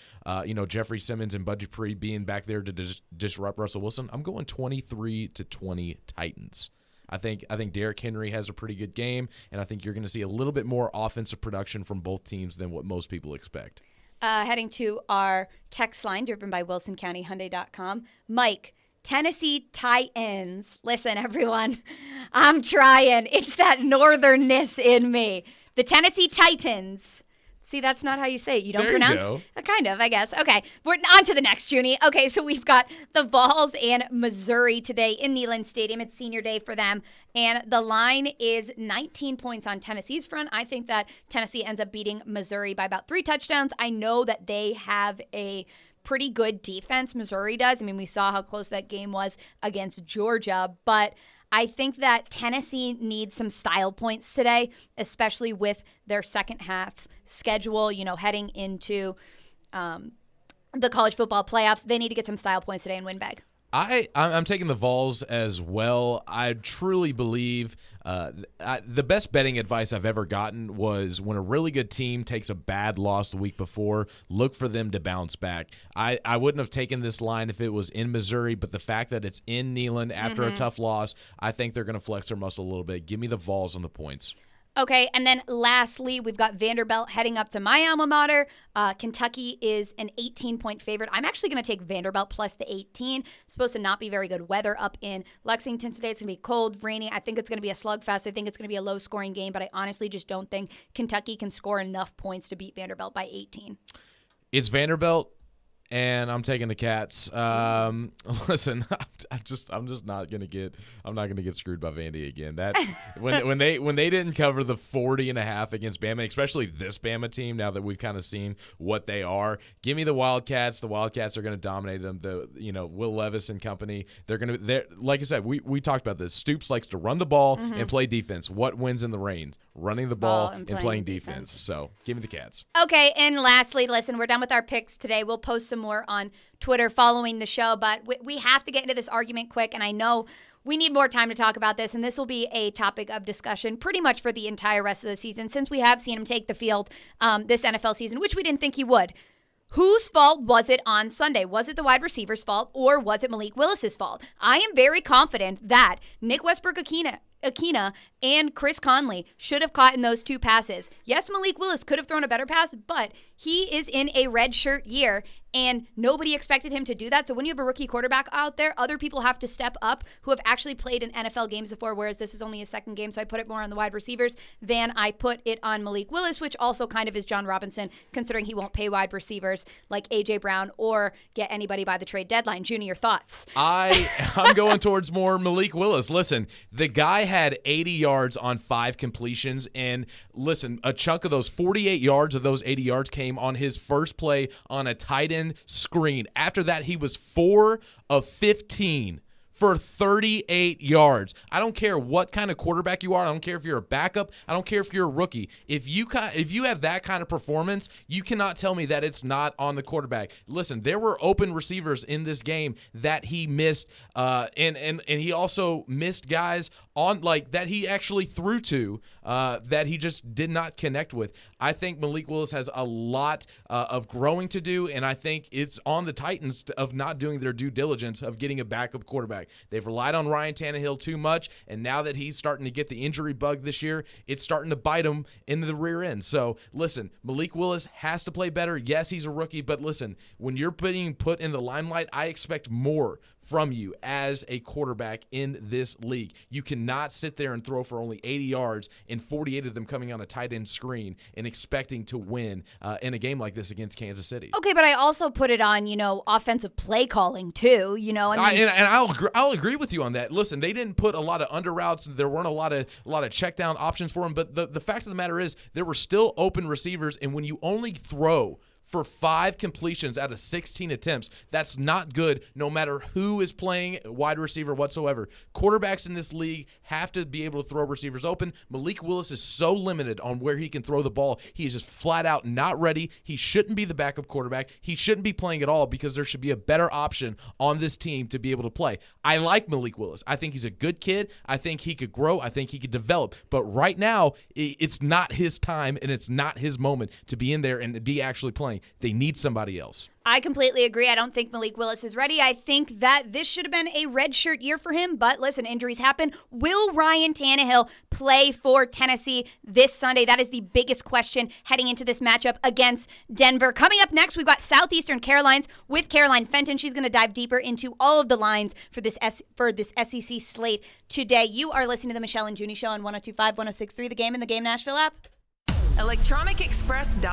Jeffrey Simmons and Bud Dupree being back there to disrupt Russell Wilson. I'm going 23-20 Titans. I think Derrick Henry has a pretty good game, and I think you're going to see a little bit more offensive production from both teams than what most people expect. Heading to our text line driven by WilsonCountyHyundai.com. Mike, Tennessee Titans. Listen, everyone, I'm trying. It's that northernness in me. The Tennessee Titans. See, that's not how you say it. You don't pronounce? You go. Kind of, I guess. Okay, we're on to the next, Junie. Okay, so we've got the Vols and Missouri today in Neyland Stadium. It's senior day for them, and the line is 19 points on Tennessee's front. I think that Tennessee ends up beating Missouri by about 3 touchdowns. I know that they have a pretty good defense. Missouri does. I mean, we saw how close that game was against Georgia, but I think that Tennessee needs some style points today, especially with their second half schedule, heading into the college football playoffs. They need to get some style points today and win big. I'm taking the Vols as well. I truly believe the best betting advice I've ever gotten was when a really good team takes a bad loss the week before, look for them to bounce back. I wouldn't have taken this line if it was in Missouri, but the fact that it's in Neyland after a tough loss, I think they're going to flex their muscle a little bit. Give me the Vols on the points. Okay, and then lastly, we've got Vanderbilt heading up to my alma mater. Kentucky is an 18-point favorite. I'm actually going to take Vanderbilt plus the 18. It's supposed to not be very good weather up in Lexington today. It's going to be cold, rainy. I think it's going to be a slugfest. I think it's going to be a low-scoring game, but I honestly just don't think Kentucky can score enough points to beat Vanderbilt by 18. It's Vanderbilt, and I'm taking the Cats. Listen, I'm just not gonna get screwed by Vandy again. That when they didn't cover the 40.5 against Bama, especially this Bama team. Now that we've kind of seen what they are, give me the Wildcats. The Wildcats are going to dominate them. Will Levis and company. They're like I said. We talked about this. Stoops likes to run the ball and play defense. What wins in the rain? Running the ball and playing defense. So give me the Cats. Okay, and lastly, listen, we're done with our picks today. We'll post some more on Twitter following the show, but we have to get into this argument quick, and I know we need more time to talk about this, and this will be a topic of discussion pretty much for the entire rest of the season, since we have seen him take the field this NFL season, which we didn't think he would. Whose fault was it on Sunday? Was it the wide receiver's fault, or was it Malik Willis's fault? I am very confident that Nick Westbrook-Ikhine Akina and Chris Conley should have caught in those 2 passes. Yes, Malik Willis could have thrown a better pass, but he is in a red shirt year, and nobody expected him to do that. So when you have a rookie quarterback out there, other people have to step up who have actually played in NFL games before, whereas this is only his second game. So I put it more on the wide receivers than I put it on Malik Willis, which also kind of is John Robinson, considering he won't pay wide receivers like A.J. Brown or get anybody by the trade deadline. Junnie, your thoughts? I'm going towards more Malik Willis. Listen, the guy had 80 yards on 5 completions, and listen, a chunk of those 48 yards of those 80 yards came on his first play on a tight end screen. After that, he was 4 of 15 for 38 yards. I don't care what kind of quarterback you are. I don't care if you're a backup. I don't care if you're a rookie. If you have that kind of performance, you cannot tell me that it's not on the quarterback. Listen, there were open receivers in this game that he missed, and he also missed guys on that he actually threw to that he just did not connect with. I think Malik Willis has a lot of growing to do, and I think it's on the Titans of not doing their due diligence of getting a backup quarterback. They've relied on Ryan Tannehill too much, and now that he's starting to get the injury bug this year, it's starting to bite him in the rear end. So, listen, Malik Willis has to play better. Yes, he's a rookie, but listen, when you're being put in the limelight, I expect more from you as a quarterback in this league. You cannot sit there and throw for only 80 yards and 48 of them coming on a tight end screen and expecting to win in a game like this against Kansas City. Okay, but I also put it on, offensive play calling too, I'll agree with you on that. Listen, they didn't put a lot of under routes. There weren't a lot of check down options for him, but the fact of the matter is there were still open receivers, and when you only throw for 5 completions out of 16 attempts, that's not good no matter who is playing wide receiver whatsoever. Quarterbacks in this league have to be able to throw receivers open. Malik Willis is so limited on where he can throw the ball. He is just flat out not ready. He shouldn't be the backup quarterback. He shouldn't be playing at all because there should be a better option on this team to be able to play. I like Malik Willis. I think he's a good kid. I think he could grow. I think he could develop. But right now, it's not his time and it's not his moment to be in there and be actually playing. They need somebody else. I completely agree. I don't think Malik Willis is ready. I think that this should have been a redshirt year for him, but listen, injuries happen. Will Ryan Tannehill play for Tennessee this Sunday? That is the biggest question heading into this matchup against Denver. Coming up next, we've got Southeastern Carolines with Caroline Fenton. She's going to dive deeper into all of the lines for this SEC slate today. You are listening to the Michelle and Junnie Show on 102.5, 106.3, The Game and the Game Nashville app. ElectronicExpress.com